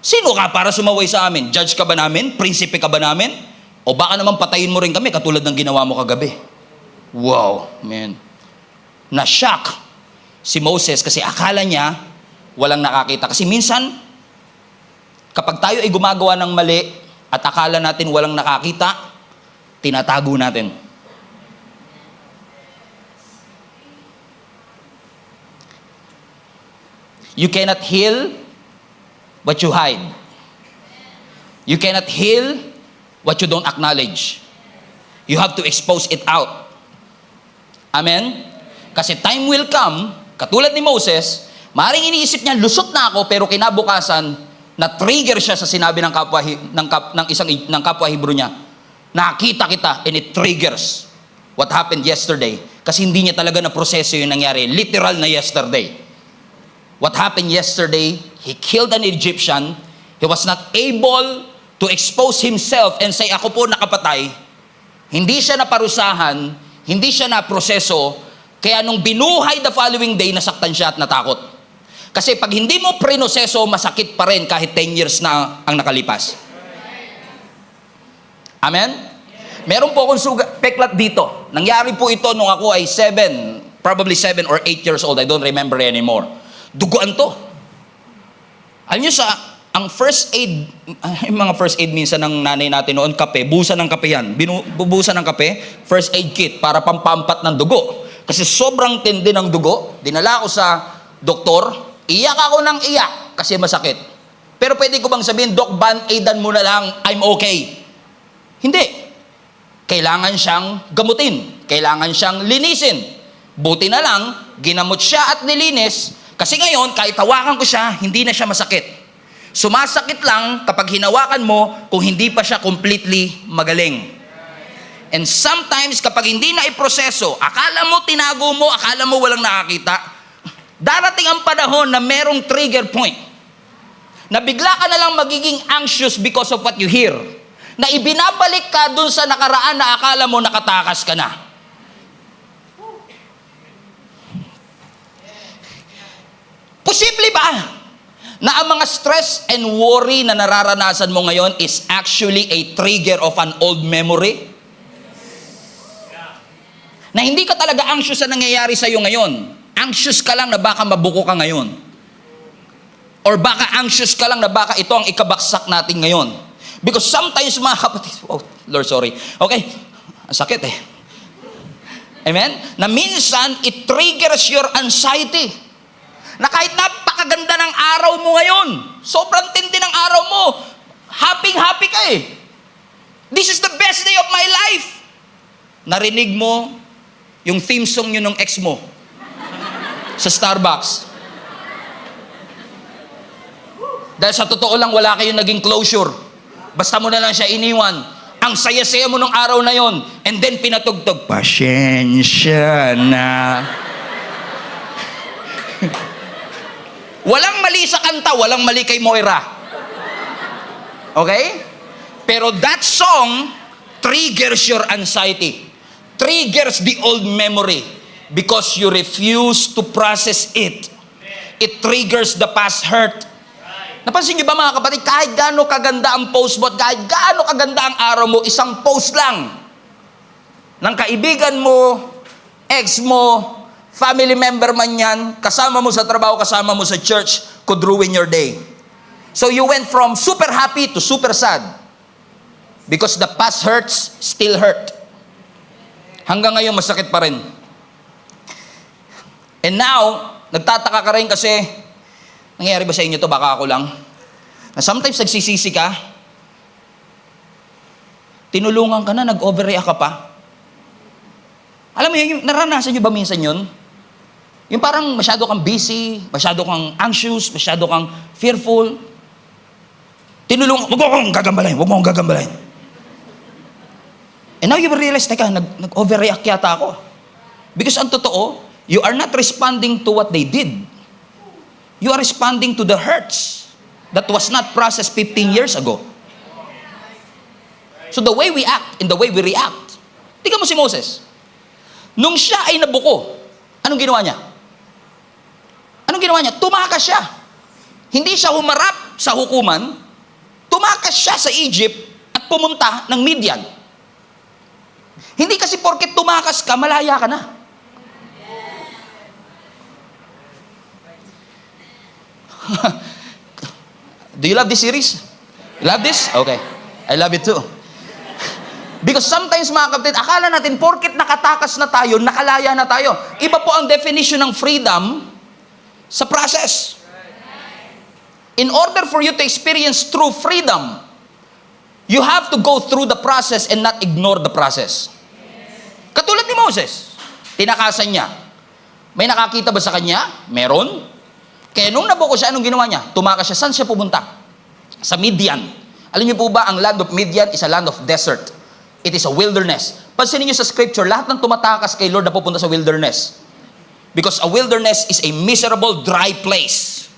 Sino ka para sumaway sa amin? Judge ka ba namin? Prinsipe ka ba namin? O baka naman patayin mo rin kami katulad ng ginawa mo kagabi. Wow, man. Na-shock si Moses kasi akala niya walang nakakita. Kasi minsan, kapag tayo ay gumagawa ng mali at akala natin walang nakakita, tinatago natin. You cannot heal what you hide. You cannot heal what you don't acknowledge. You have to expose it out. Amen? Kasi time will come, katulad ni Moses, maaaring iniisip niya, lusot na ako, pero kinabukasan, na-trigger siya sa sinabi ng kapwa Hebrew niya. Nakita kita, and it triggers what happened yesterday. Kasi hindi niya talaga na-proseso yung nangyari. Literal na yesterday. What happened yesterday, he killed an Egyptian. He was not able to expose himself and say, ako po nakapatay. Hindi siya naparusahan, hindi siya naproseso, kaya nung binuhay the following day, nasaktan siya at natakot. Kasi pag hindi mo prinoseso, masakit pa rin kahit 10 years na ang nakalipas. Amen? Meron po akong peklat dito. Nangyari po ito nung ako ay probably 7 or 8 years old. I don't remember anymore. Duguan to. Alam niyo ang first aid, yung mga first aid minsan ng nanay natin noon, kape, busa ng kape yan. Bubusan ng kape, first aid kit para pampampat ng dugo. Kasi sobrang tindi ng dugo, dinala ko sa doktor, iyak ako ng iyak kasi masakit. Pero pwede ko bang sabihin, Doc, band-aidan mo na lang, I'm okay. Hindi. Kailangan siyang gamutin. Kailangan siyang linisin. Buti na lang, ginamot siya at nilinis. Kasi ngayon, kahit hawakan ko siya, hindi na siya masakit. Sumasakit lang kapag hinawakan mo kung hindi pa siya completely magaling. And sometimes, kapag hindi na iproseso, akala mo tinago mo, akala mo walang nakakita, darating ang panahon na merong trigger point. Na bigla ka na lang magiging anxious because of what you hear. Na ibinabalik ka dun sa nakaraan na akala mo nakatakas ka na. Posible ba na ang mga stress and worry na nararanasan mo ngayon is actually a trigger of an old memory? Na hindi ka talaga anxious sa nangyayari sa'yo ngayon. Anxious ka lang na baka mabuko ka ngayon. Or baka anxious ka lang na baka ito ang ikabaksak natin ngayon. Because sometimes mga kapatid, oh Lord, sorry. Okay, ang sakit eh. Amen? Na minsan, it triggers your anxiety. Na kahit napakaganda ng araw mo ngayon, sobrang tindi ng araw mo, happy ka eh. This is the best day of my life. Narinig mo yung theme song nyo ng ex mo sa Starbucks. Dahil sa totoo lang, wala kayong naging closure. Basta mo na lang siya iniwan. Ang saya-saya mo nung araw na yon, and then pinatugtog, pasensya na. Walang mali sa kanta, walang mali kay Moira. Okay? Pero that song triggers your anxiety. Triggers the old memory because you refuse to process it. It triggers the past hurt. Napansin niyo ba mga kapatid, kahit gaano kaganda ang post mo, kahit gaano kaganda ang araw mo, isang post lang ng kaibigan mo, ex mo, family member man yan, kasama mo sa trabaho, kasama mo sa church, could ruin your day. So you went from super happy to super sad. Because the past hurts still hurt. Hanggang ngayon, masakit pa rin. And now, nagtataka ka rin kasi, nangyayari ba sa inyo to? Baka ako lang. Na sometimes nagsisisi ka, tinulungan ka na, nag-overreact ka pa. Alam mo yun, naranasan nyo ba minsan yun? Yung parang masyado kang busy, masyado kang anxious, masyado kang fearful. Tinulungan, wag mo akong gagambalain. And now you realize, teka, nag-overreact yata ako. Because ang totoo, you are not responding to what they did. You are responding to the hurts that was not processed 15 years ago. So the way we act and the way we react. Tingnan mo si Moses. Nung siya ay nabuko, anong ginawa niya? Tumakas siya. Hindi siya humarap sa hukuman, tumakas siya sa Egypt at pumunta ng Midian. Hindi kasi porket tumakas ka, malaya ka na. Do you love this series? You love this? Okay. I love it too. Because sometimes mga kapatid, akala natin porket nakatakas na tayo, nakalaya na tayo. Iba po ang definition ng freedom sa process. In order for you to experience true freedom, you have to go through the process and not ignore the process. Katulad ni Moses, tinakasan niya. May nakakita ba sa kanya? Meron. Kaya nung nabuko siya, anong ginawa niya? Tumakas siya. Saan siya pumunta? Sa Midian. Alam niyo po ba, ang land of Midian is a land of desert. It is a wilderness. Pansinin niyo sa scripture, lahat ng tumatakas kay Lord na pupunta sa wilderness. Because a wilderness is a miserable, dry place.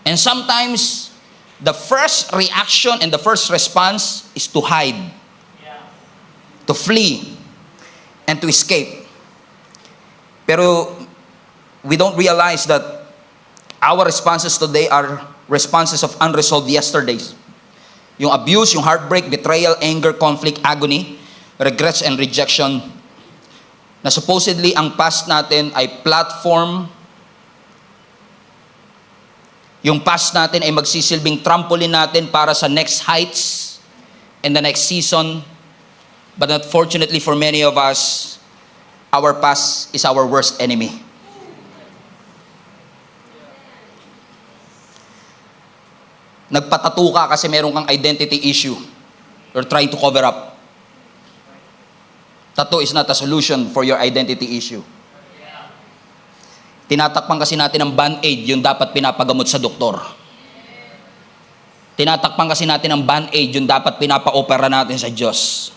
And sometimes, the first reaction and the first response is to hide, to flee, and to escape. Pero we don't realize that our responses today are responses of unresolved yesterdays. Yung abuse, yung heartbreak, betrayal, anger, conflict, agony, regrets, and rejection, na supposedly ang past natin ay platform. Yung past natin ay magsisilbing trampoline natin para sa next heights and the next season. But unfortunately for many of us, our past is our worst enemy. Nagpatato ka kasi meron kang identity issue. You're trying to cover up. Tattoo is not a solution for your identity issue. Tinatakpan kasi natin ng band-aid yung dapat pinapagamot sa doktor. Tinatakpan kasi natin ng band-aid yung dapat pinapa-opera natin sa Diyos.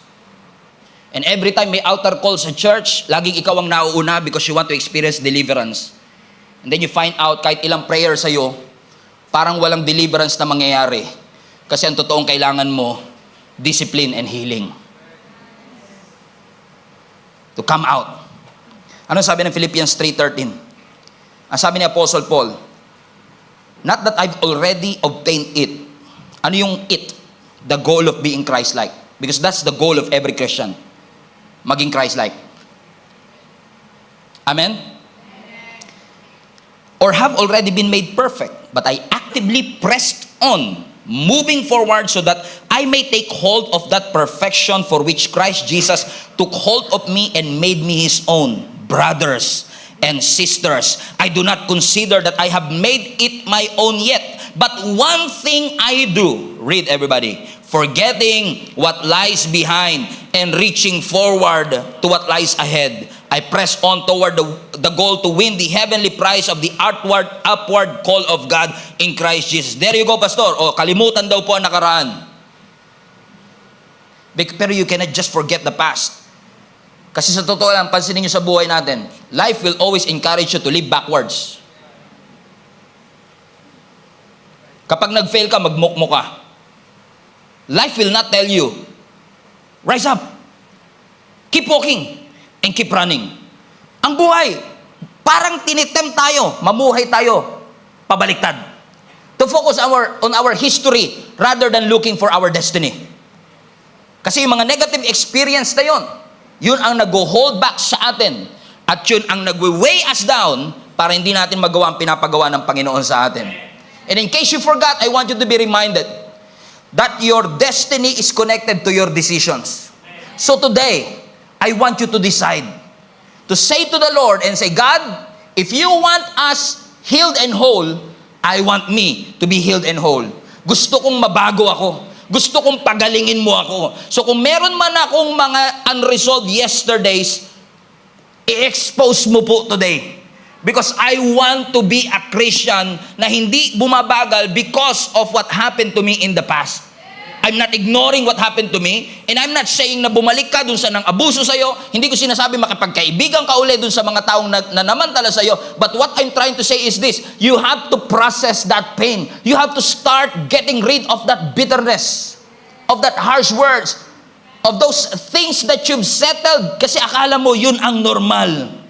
And every time may altar call sa church, laging ikaw ang nauuna because you want to experience deliverance. And then you find out kahit ilang prayer sa'yo, parang walang deliverance na mangyayari. Kasi ang totoong kailangan mo, discipline and healing. To come out. Ano sabi ng Philippians 3:13? Ang sabi ni Apostle Paul, not that I've already obtained it. Ano yung it? The goal of being Christ-like. Because that's the goal of every Christian. Maging Christ-like. Amen? Or have already been made perfect, but I actively pressed on, moving forward so that I may take hold of that perfection for which Christ Jesus took hold of me and made me His own. Brothers and sisters, I do not consider that I have made it my own yet, but one thing I do, read everybody, forgetting what lies behind and reaching forward to what lies ahead. I press on toward the goal to win the heavenly prize of the upward call of God in Christ Jesus. There you go, Pastor. O, kalimutan daw po ang nakaraan. Pero you cannot just forget the past. Kasi sa totoo lang, pansinin nyo sa buhay natin, life will always encourage you to live backwards. Kapag nag-fail ka, magmukmo ka. Life will not tell you, rise up, keep walking, and keep running. Ang buhay, parang tinitem tayo, mamuhay tayo, pabaliktad. To focus on our history rather than looking for our destiny. Kasi yung mga negative experience na yun ang nag-hold back sa atin. At yun ang nag-weigh us down para hindi natin magawa ang pinapagawa ng Panginoon sa atin. And in case you forgot, I want you to be reminded that your destiny is connected to your decisions. So today, I want you to decide to say to the Lord and say, God, if you want us healed and whole, I want me to be healed and whole. Gusto kong mabago ako. Gusto kong pagalingin mo ako. So kung meron man akong mga unresolved yesterdays, i-expose mo po today. Because I want to be a Christian na hindi bumabagal because of what happened to me in the past. I'm not ignoring what happened to me, and I'm not saying na bumalik ka dun sa nang abuso sa'yo. Hindi ko sinasabi makipagkaibigan ka uli dun sa mga taong nanamantala sa'yo. But what I'm trying to say is this: you have to process that pain. You have to start getting rid of that bitterness, of that harsh words, of those things that you've settled kasi akala mo yun ang normal.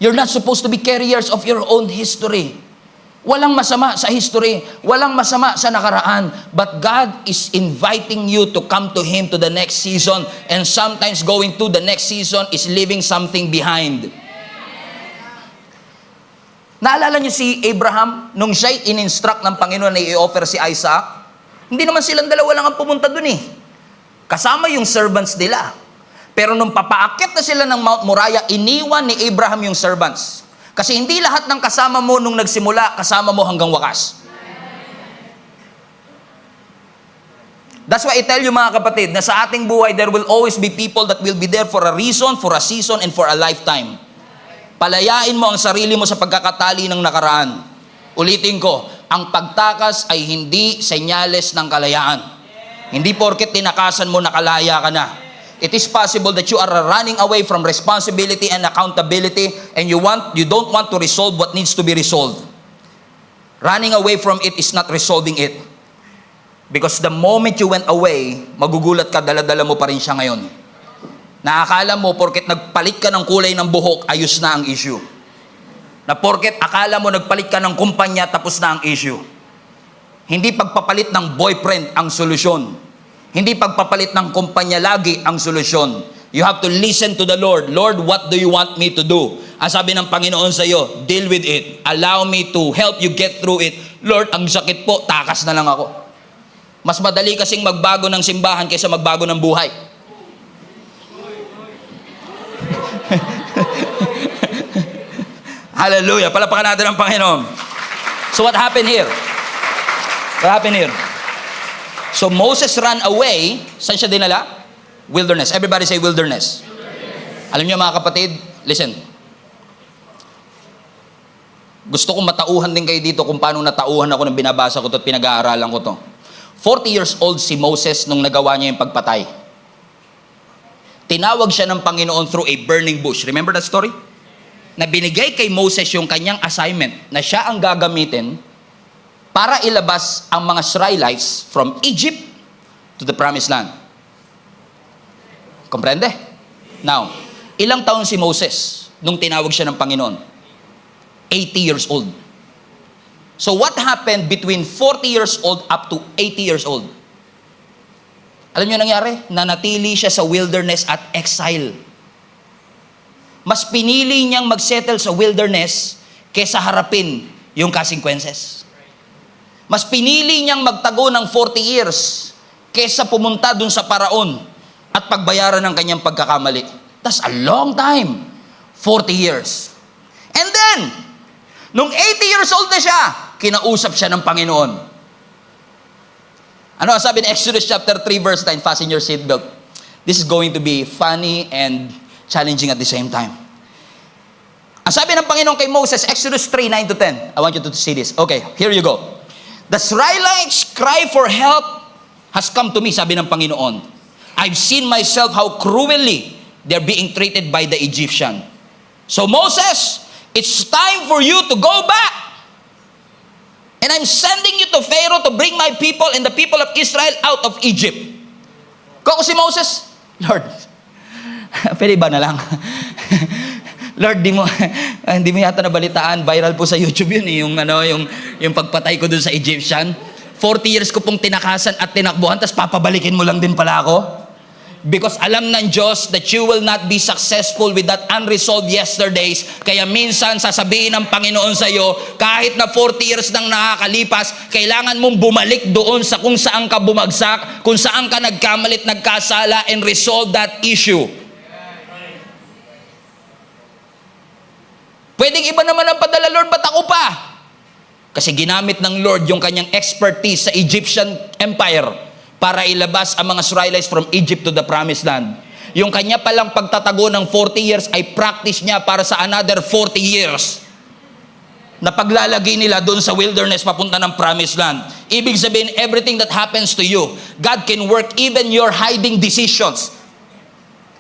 You're not supposed to be carriers of your own history. Walang masama sa history, walang masama sa nakaraan, but God is inviting you to come to Him to the next season, and sometimes going to the next season is leaving something behind. Naalala niyo si Abraham, nung siya'y in-instruct ng Panginoon na i-offer si Isaac? Hindi naman silang dalawa lang ang pumunta dun eh. Kasama yung servants nila. Pero nung papaakit na sila ng Mount Moriah, iniwan ni Abraham yung servants. Kasi hindi lahat ng kasama mo nung nagsimula, kasama mo hanggang wakas. That's why I tell you mga kapatid, na sa ating buhay, there will always be people that will be there for a reason, for a season, and for a lifetime. Palayain mo ang sarili mo sa pagkakatali ng nakaraan. Ulitin ko, ang pagtakas ay hindi senyales ng kalayaan. Hindi porket tinakasan mo nakalaya ka na. It is possible that you are running away from responsibility and accountability, and you don't want to resolve what needs to be resolved. Running away from it is not resolving it. Because the moment you went away, magugulat ka, dala-dala mo pa rin siya ngayon. Naakala mo, porket nagpalit ka ng kulay ng buhok, ayos na ang issue. Na porket akala mo nagpalit ka ng kumpanya, tapos na ang issue. Hindi pagpapalit ng boyfriend ang solusyon. Hindi pagpapalit ng kumpanya lagi ang solusyon. You have to listen to the Lord. Lord, what do you want me to do? Ang sabi ng Panginoon sa iyo, deal with it. Allow me to help you get through it. Lord, ang sakit po, takas na lang ako. Mas madali kasing magbago ng simbahan kaysa magbago ng buhay. Hallelujah. Palapakan natin ang Panginoon. So what happened here? What happened here? So Moses ran away. Saan siya dinala? Wilderness. Everybody say wilderness. Alam niyo mga kapatid, listen. Gusto kong matauhan din kayo dito kung paano natauhan ako nang binabasa ko to at pinag-aaralan ko to. 40 years old si Moses nung nagawa niya yung pagpatay. Tinawag siya ng Panginoon through a burning bush. Remember that story? Na binigay kay Moses yung kanyang assignment na siya ang gagamitin para ilabas ang mga Israelites from Egypt to the Promised Land. Komprende? Now, ilang taon si Moses nung tinawag siya ng Panginoon? 80 years old. So what happened between 40 years old up to 80 years old? Alam niyo nangyari? Nanatili siya sa wilderness at exile. Mas pinili niyang magsettle sa wilderness kesa harapin yung consequences. Mas pinili niyang magtago ng 40 years kesa pumunta dun sa paraon at pagbayaran ng kanyang pagkakamali. That's a long time. 40 years. And then, nung 80 years old na siya, kinausap siya ng Panginoon. Ano sabi ni Exodus chapter 3 verse 9? Fasten your seatbelt. This is going to be funny and challenging at the same time. Ang sabi ng Panginoon kay Moses, Exodus 3, 9 to 10. I want you to see this. Okay, here you go. The Israelites' cry for help has come to me, sabi ng Panginoon. I've seen myself how cruelly they're being treated by the Egyptian. So Moses, it's time for you to go back. And I'm sending you to Pharaoh to bring my people and the people of Israel out of Egypt. Kung si Moses, Lord, pwede ba na lang? Lord, hindi mo yata nabalitaan, viral po sa YouTube yun, yung pagpatay ko dun sa Egyptian. 40 years ko pong tinakasan at tinakbuhan, tapos papabalikin mo lang din pala ako. Because alam ng Diyos that you will not be successful with that unresolved yesterdays. Kaya minsan sasabihin ng Panginoon sa iyo, kahit na 40 years nang nakakalipas, kailangan mong bumalik doon sa kung saan ka bumagsak, kung saan ka nagkamalit, nagkasala, and resolve that issue. Pwedeng iba naman ang padala, Lord, ba't ako pa? Kasi ginamit ng Lord yung kanyang expertise sa Egyptian Empire para ilabas ang mga Israelites from Egypt to the Promised Land. Yung kanya palang pagtatago ng 40 years ay practice niya para sa another 40 years na paglalagay nila doon sa wilderness papunta ng Promised Land. Ibig sabihin, everything that happens to you, God can work even your hiding decisions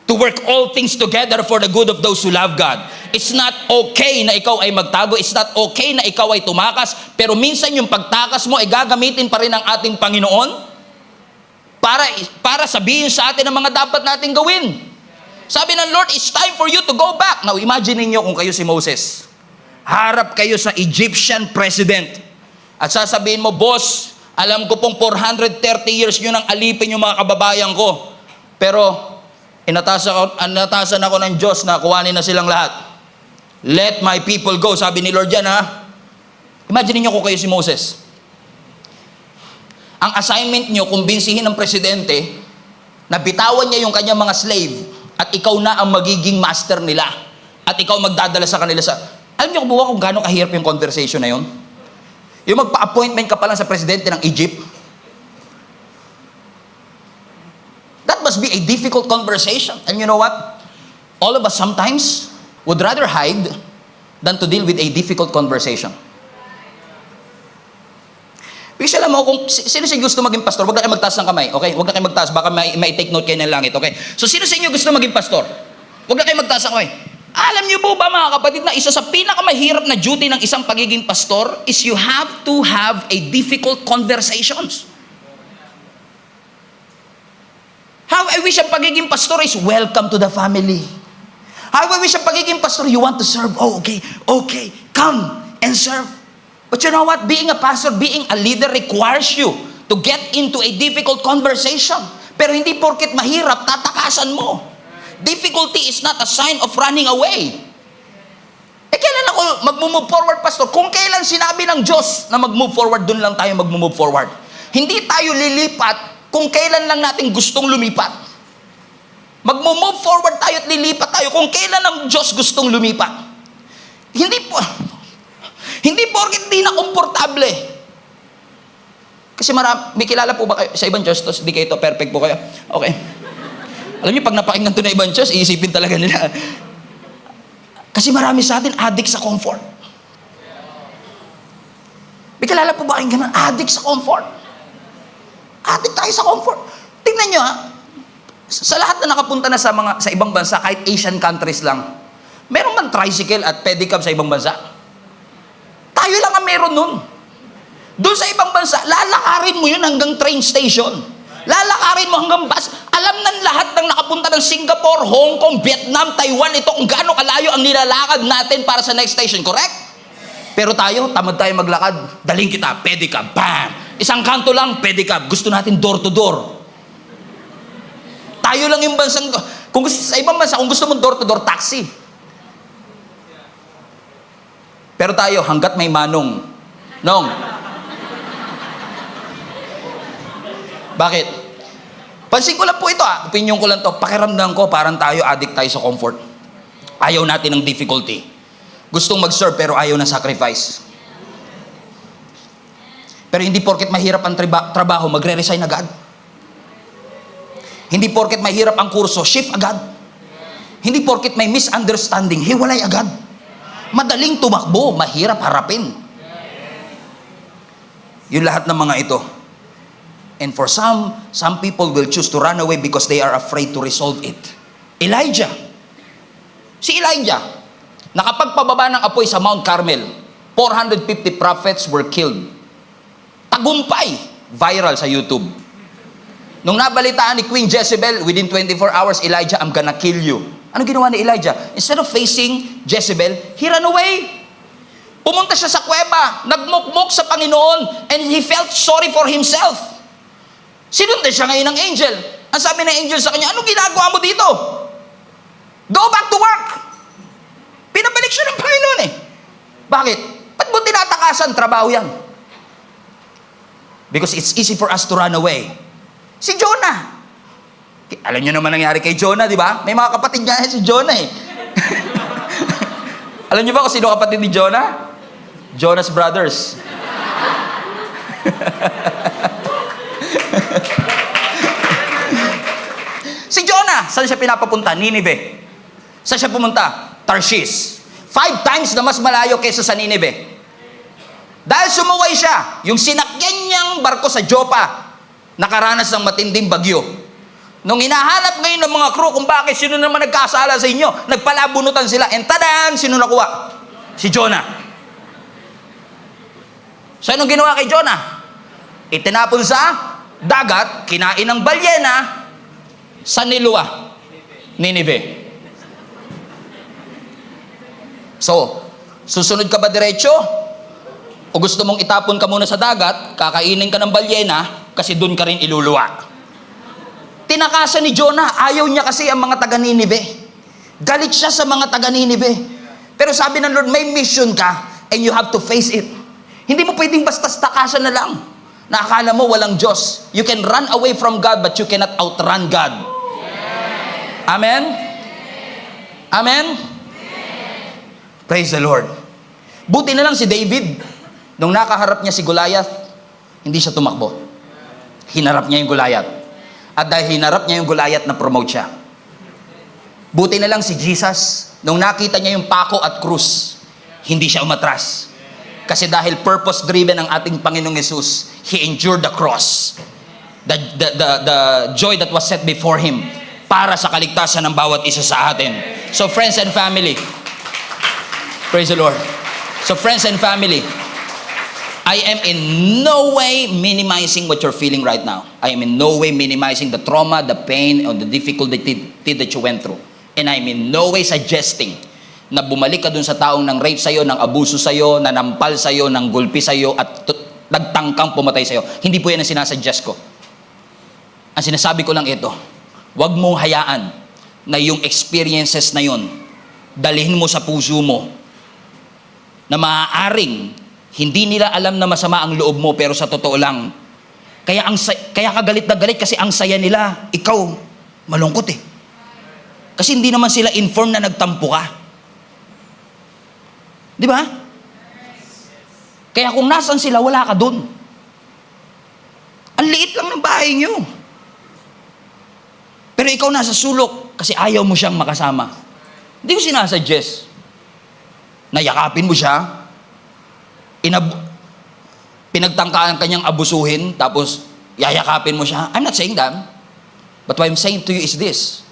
to work all things together for the good of those who love God. It's not okay na ikaw ay magtago. It's not okay na ikaw ay tumakas. Pero minsan yung pagtakas mo ay gagamitin pa rin ng ating Panginoon para sabihin sa atin ang mga dapat nating gawin. Sabi ng Lord, it's time for you to go back. Now, imagine niyo kung kayo si Moses. Harap kayo sa Egyptian president. At sasabihin mo, boss, alam ko pong 430 years nyo nang alipin yung mga kababayan ko. Pero, inatasan ako ng Diyos na kuhanin na silang lahat. Let my people go. Sabi ni Lord yan, ha? Imagine niyo kung kayo si Moses. Ang assignment niyo, kumbinsihin ng presidente na bitawan niya yung kanyang mga slave at ikaw na ang magiging master nila. At ikaw magdadala sa kanila sa... Alam niyo kung gaano kahirap yung conversation na yun? Yung magpa-appointment ka pa lang sa presidente ng Egypt. That must be a difficult conversation. And you know what? All of us sometimes would rather hide than to deal with a difficult conversation. Because alam mo, kung sino sa inyo gusto maging pastor, huwag na kayo magtaas ng kamay, okay? Huwag na kayo magtaas, baka may take note kayo ng langit, okay? So sino sa inyo gusto maging pastor? Huwag na kayo magtaas ng kamay. Alam niyo po ba mga kapatid na isa sa pinakamahirap na duty ng isang pagiging pastor is you have to have a difficult conversations. How I wish ang pagiging pastor is welcome to the family. How I wish ang pagiging pastor, you want to serve. Oh, okay, come and serve. But you know what? Being a pastor, being a leader requires you to get into a difficult conversation. Pero hindi porket mahirap, tatakasan mo. Difficulty is not a sign of running away. Kailan ako mag-move forward, pastor? Kung kailan sinabi ng Diyos na mag-move forward, dun lang tayo mag-move forward. Hindi tayo lilipat kung kailan lang natin gustong lumipat. Mag-move forward tayo at lilipat tayo kung kailan ang Diyos gustong lumipat. Hindi porket di na komportable. Kasi may kilala po ba kayo sa ibang church? Di kayo ito, perfect po kayo. Okay. Alam niyo, pag napakinggan ito na ibang church, iisipin talaga nila. Kasi marami sa atin addict sa comfort. May kilala po ba kayong ganun? Addict sa comfort. Addict tayo sa comfort. Tingnan niyo, ha? Sa lahat na nakapunta na sa ibang bansa, kahit Asian countries lang, meron man tricycle at pedicab sa ibang bansa? Tayo lang ang meron nun. Doon sa ibang bansa, lalakarin mo yun hanggang train station. Lalakarin mo hanggang bus. Alam ng lahat ng nakapunta ng Singapore, Hong Kong, Vietnam, Taiwan, ito kung gaano kalayo ang nilalakad natin para sa next station, correct? Pero tayo, tamad tayo maglakad. Daling kita, pedicab, bam! Isang kanto lang, pedicab. Gusto natin door to door. Tayo lang yung bansang, kung gusto, sa ibang bansa, kung gusto mong door to door, taxi. Pero tayo, hanggat may manong. Nong. Bakit? Pansin ko lang po ito, opinion ko lang to. Pakiramdam ko, parang tayo addict tayo sa comfort. Ayaw natin ng difficulty. Gustong mag-serve pero ayaw ng sacrifice. Pero hindi porket mahirap ang trabaho, magre-resign agad. Hindi porket mahirap ang kurso, shift agad. Hindi porket may misunderstanding, hiwalay agad. Madaling tumakbo, mahirap harapin. Yung lahat ng mga ito. And for some people will choose to run away because they are afraid to resolve it. Elijah. Si Elijah, nakapagpababa ng apoy sa Mount Carmel. 450 prophets were killed. Tagumpay. Viral sa YouTube. Nung nabalitaan ni Queen Jezebel, within 24 hours, Elijah, I'm gonna kill you. Ano ginawa ni Elijah? Instead of facing Jezebel, he ran away. Pumunta siya sa kuweba, nagmukmuk sa Panginoon, and he felt sorry for himself. Sinundan siya ngayon ng angel. Ang sabi ng angel sa kanya, anong ginagawa mo dito? Go back to work. Pinabalik siya ng Panginoon eh. Bakit? Ba't mo tinatakasan? Trabaho yan. Because it's easy for us to run away. Si Jonah. Alam niyo naman nangyari kay Jonah, di ba? May mga kapatid niya si Jonah eh. Alam niyo ba kung sino kapatid ni Jonah? Jonah's brothers. Si Jonah, saan siya pinapapunta? Nineveh. Saan siya pumunta? Tarshish. 5 times na mas malayo kaysa sa Nineveh. Dahil sumuway siya, yung sinakyan niyang barko sa Joppa, nakaranas ng matinding bagyo. Nung hinahanap ngayon ng mga crew kung bakit, sino naman nagkasala sa inyo, nagpalabunutan sila, and tadan, sino nakuha? Si Jonah. So anong ginawa kay Jonah? Itinapon sa dagat, kinain ng balyena, sa Nineveh. So, Susunod ka ba diretso? O gusto mong itapon ka muna sa dagat, kakainin ka ng balyena, kasi doon ka rin iluluwa? Tinakasan ni Jonah, ayaw niya kasi ang mga taga Ninive. Galit siya sa mga taga Ninive. Pero sabi ng Lord, may mission ka, and you have to face it. Hindi mo pwedeng basta takasan na lang. Nakakala mo walang Diyos. You can run away from God, but you cannot outrun God. Amen? Amen? Praise the Lord. Buti na lang si David, nung nakaharap niya si Goliath, hindi siya tumakbo. Hinarap niya yung Goliath. At dahil hinarap niya yung Goliath, na-promote siya. Buti na lang si Jesus, nung nakita niya yung pako at krus, hindi siya umatras. Kasi dahil purpose-driven ang ating Panginoong Jesus, He endured the cross. The joy that was set before Him para sa kaligtasan ng bawat isa sa atin. So friends and family, praise the Lord. So friends and family, I am in no way minimizing what you're feeling right now. I am in no way minimizing the trauma, the pain, or the difficulty that you went through. And I'm in no way suggesting na bumalik ka dun sa taong nang rape sa'yo, nang abuso sa'yo, nanampal sa'yo, nang gulpi sa'yo, at nagtangkang pumatay sa'yo. Hindi po yan ang sinasuggest ko. Ang sinasabi ko lang ito, huwag mong hayaan na yung experiences na yun, dalhin mo sa puso mo, na maaaring hindi nila alam na masama ang loob mo, pero sa totoo lang, kaya ka galit na galit kasi ang saya nila, ikaw, malungkot eh. Kasi hindi naman sila informed na nagtampo ka. Di ba? Kaya kung nasan sila, wala ka dun. Ang liit lang ng bahay niyo. Pero ikaw nasa sulok kasi ayaw mo siyang makasama. Hindi ko sinasuggest na yakapin mo siya, pinagtangkaan kanyang abusuhin, tapos yayakapin mo siya. I'm not saying that. But what I'm saying to you is this: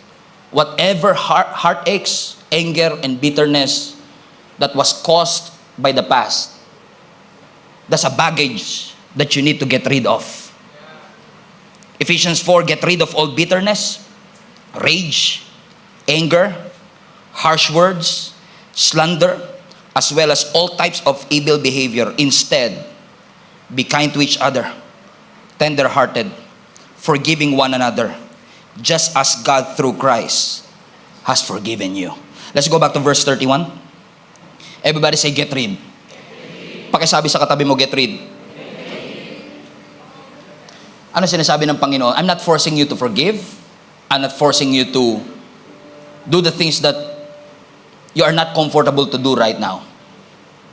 whatever heartaches, anger, and bitterness that was caused by the past, that's a baggage that you need to get rid of. Ephesians 4, get rid of all bitterness, rage, anger, harsh words, slander, as well as all types of evil behavior. Instead, be kind to each other, tender-hearted, forgiving one another, just as God through Christ has forgiven you. Let's go back to verse 31. Everybody say, get rid. Pakisabi sa katabi mo, get rid. Ano sinasabi ng Panginoon? I'm not forcing you to forgive. I'm not forcing you to do the things that you are not comfortable to do right now.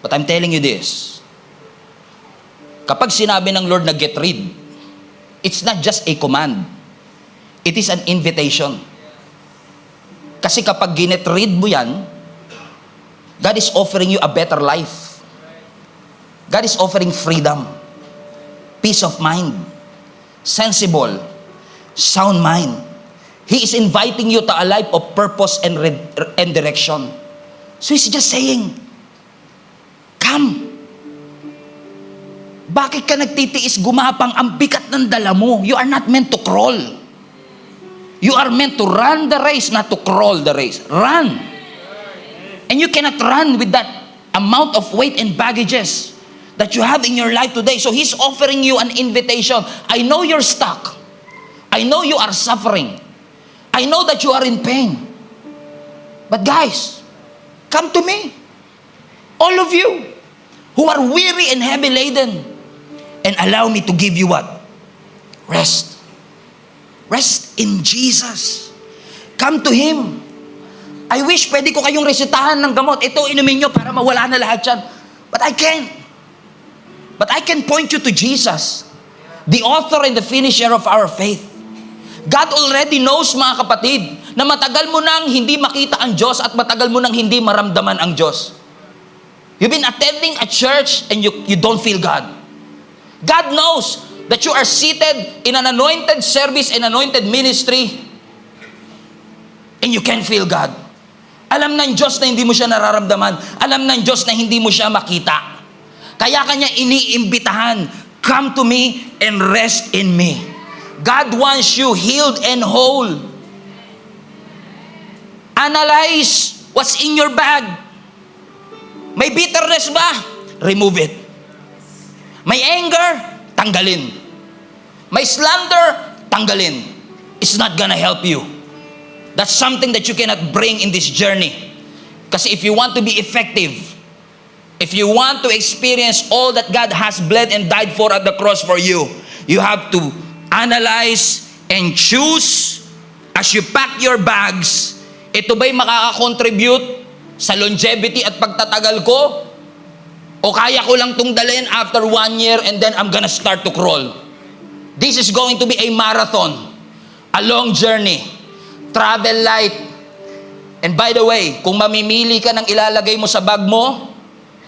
But I'm telling you this. Kapag sinabi ng Lord na get rid, it's not just a command. It is an invitation. Kasi kapag get rid mo yan, God is offering you a better life. God is offering freedom, peace of mind, sensible, sound mind. He is inviting you to a life of purpose and direction. So He's just saying, come. Bakit ka nagtitiis gumapang? Ang bigat ng dala mo. You are not meant to crawl. You are meant to run the race, not to crawl the race. Run. And you cannot run with that amount of weight and baggages that you have in your life today. So He's offering you an invitation. I know you're stuck. I know you are suffering. I know that you are in pain. But guys, come to me. All of you who are weary and heavy laden, and allow me to give you what? Rest. Rest in Jesus. Come to Him. I wish pwede ko kayong resetahan ng gamot. Ito, inumin nyo para mawala na lahat yan. But I can't. But I can point you to Jesus, the author and the finisher of our faith. God already knows, mga kapatid, na matagal mo nang hindi makita ang Diyos at matagal mo nang hindi maramdaman ang Diyos. You've been attending a church and you don't feel God. God knows that you are seated in an anointed service and anointed ministry and you can't feel God. Alam ng Diyos na hindi mo siya nararamdaman. Alam ng Diyos na hindi mo siya makita. Kaya kanya iniimbitahan, come to me and rest in me. God wants you healed and whole. Analyze what's in your bag. May bitterness ba? Remove it. May anger? Tanggalin. May slander? Tanggalin. It's not gonna help you. That's something that you cannot bring in this journey. Kasi if you want to be effective, if you want to experience all that God has bled and died for at the cross for you, you have to analyze and choose as you pack your bags, ito ba'y makaka-contribute sa longevity at pagtatagal ko? O kaya ko lang itong dalhin after 1 year and then I'm gonna start to crawl? This is going to be a marathon, a long journey. Travel light. And by the way, kung mamimili ka ng ilalagay mo sa bag mo,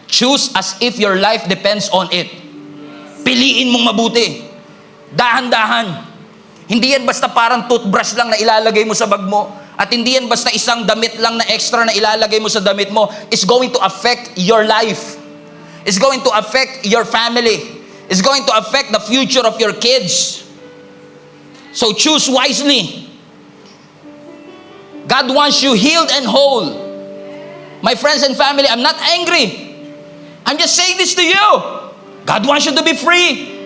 choose as if your life depends on it. Piliin mong mabuti. Dahan-dahan. Hindi yan basta parang toothbrush lang na ilalagay mo sa bag mo. At hindi yan basta isang damit lang na extra na ilalagay mo sa damit mo. It's going to affect your life. It's going to affect your family. It's going to affect the future of your kids. So choose wisely. God wants you healed and whole. My friends and family, I'm not angry. I'm just saying this to you. God wants you to be free.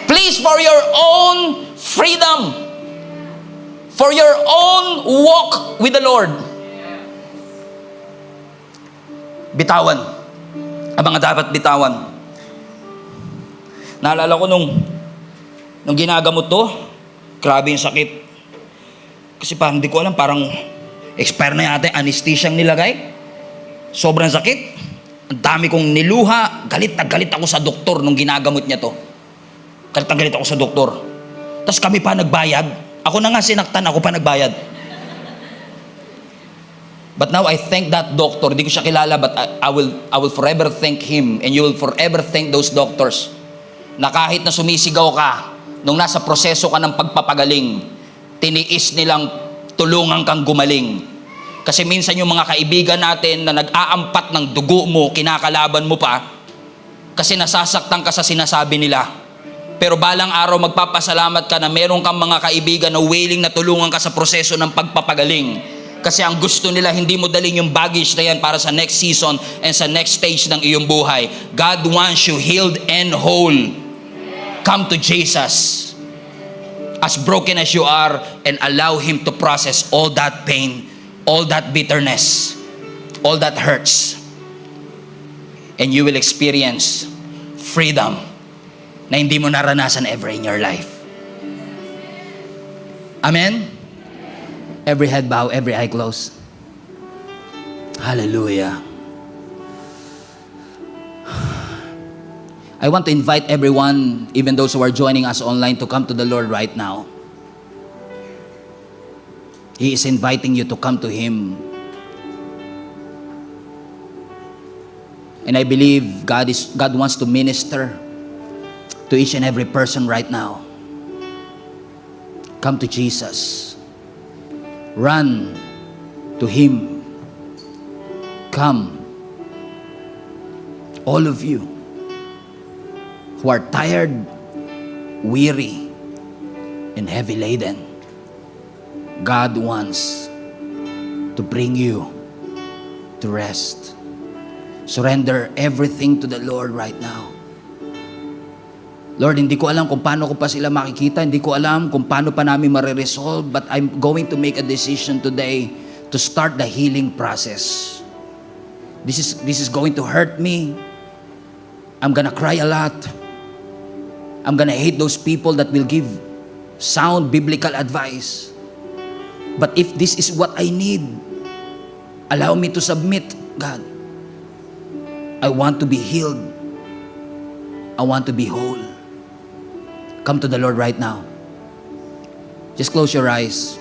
Please, for your own freedom, for your own walk with the Lord, bitawan ang mga dapat bitawan. Naalala ko nung ginagamot to, grabe yung sakit. Kasi parang hindi ko alam, parang expire na yata yung anesthesia ang nilagay. Sobrang sakit. Ang dami kong niluha. Galit na galit ako sa doktor nung ginagamot niya to. Galit na galit ako sa doktor. Tapos kami pa nagbayad. Ako na nga sinaktan, ako pa nagbayad. But now I thank that doctor. Hindi ko siya kilala, but I will forever thank him, and you will forever thank those doctors. Na kahit na sumisigaw ka, nung nasa proseso ka ng pagpapagaling, tiniis nilang tulungan kang gumaling. Kasi minsan yung mga kaibigan natin na nag-aampat ng dugo mo, kinakalaban mo pa, kasi nasasaktan ka sa sinasabi nila. Pero balang araw magpapasalamat ka na meron kang mga kaibigan na willing na tulungan ka sa proseso ng pagpapagaling. Kasi ang gusto nila, hindi mo dalhin yung baggage na yan para sa next season and sa next stage ng iyong buhay. God wants you healed and whole. Come to Jesus, as broken as you are, and allow Him to process all that pain, all that bitterness, all that hurts. And you will experience freedom na hindi mo naranasan ever in your life. Amen? Every head bow, every eye close. Hallelujah. I want to invite everyone, even those who are joining us online, to come to the Lord right now. He is inviting you to come to Him. And I believe God wants to minister to each and every person right now. Come to Jesus. Run to Him. Come. All of you who are tired, weary, and heavy laden, God wants to bring you to rest. Surrender everything to the Lord right now. Lord, hindi ko alam kung paano ko pa sila makikita, hindi ko alam kung paano pa namin mariresolve, but I'm going to make a decision today to start the healing process. This is going to hurt me. I'm gonna cry a lot. I'm gonna hate those people that will give sound biblical advice. But if this is what I need, allow me to submit, God. I want to be healed. I want to be whole. Come to the Lord right now. Just close your eyes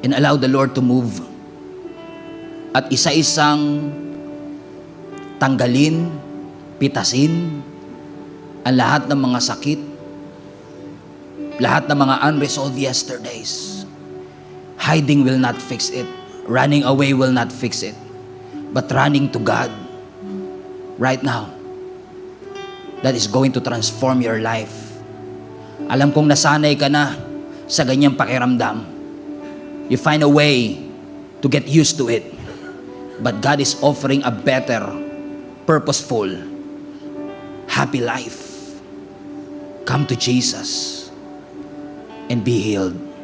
and allow the Lord to move. At isa-isang tanggalin, pitasin ang lahat ng mga sakit, lahat ng mga unresolved yesterdays. Hiding will not fix it. Running away will not fix it. But running to God right now, that is going to transform your life. Alam kong nasanay ka na sa ganyang pakiramdam. You find a way to get used to it. But God is offering a better, purposeful, happy life. Come to Jesus and be healed.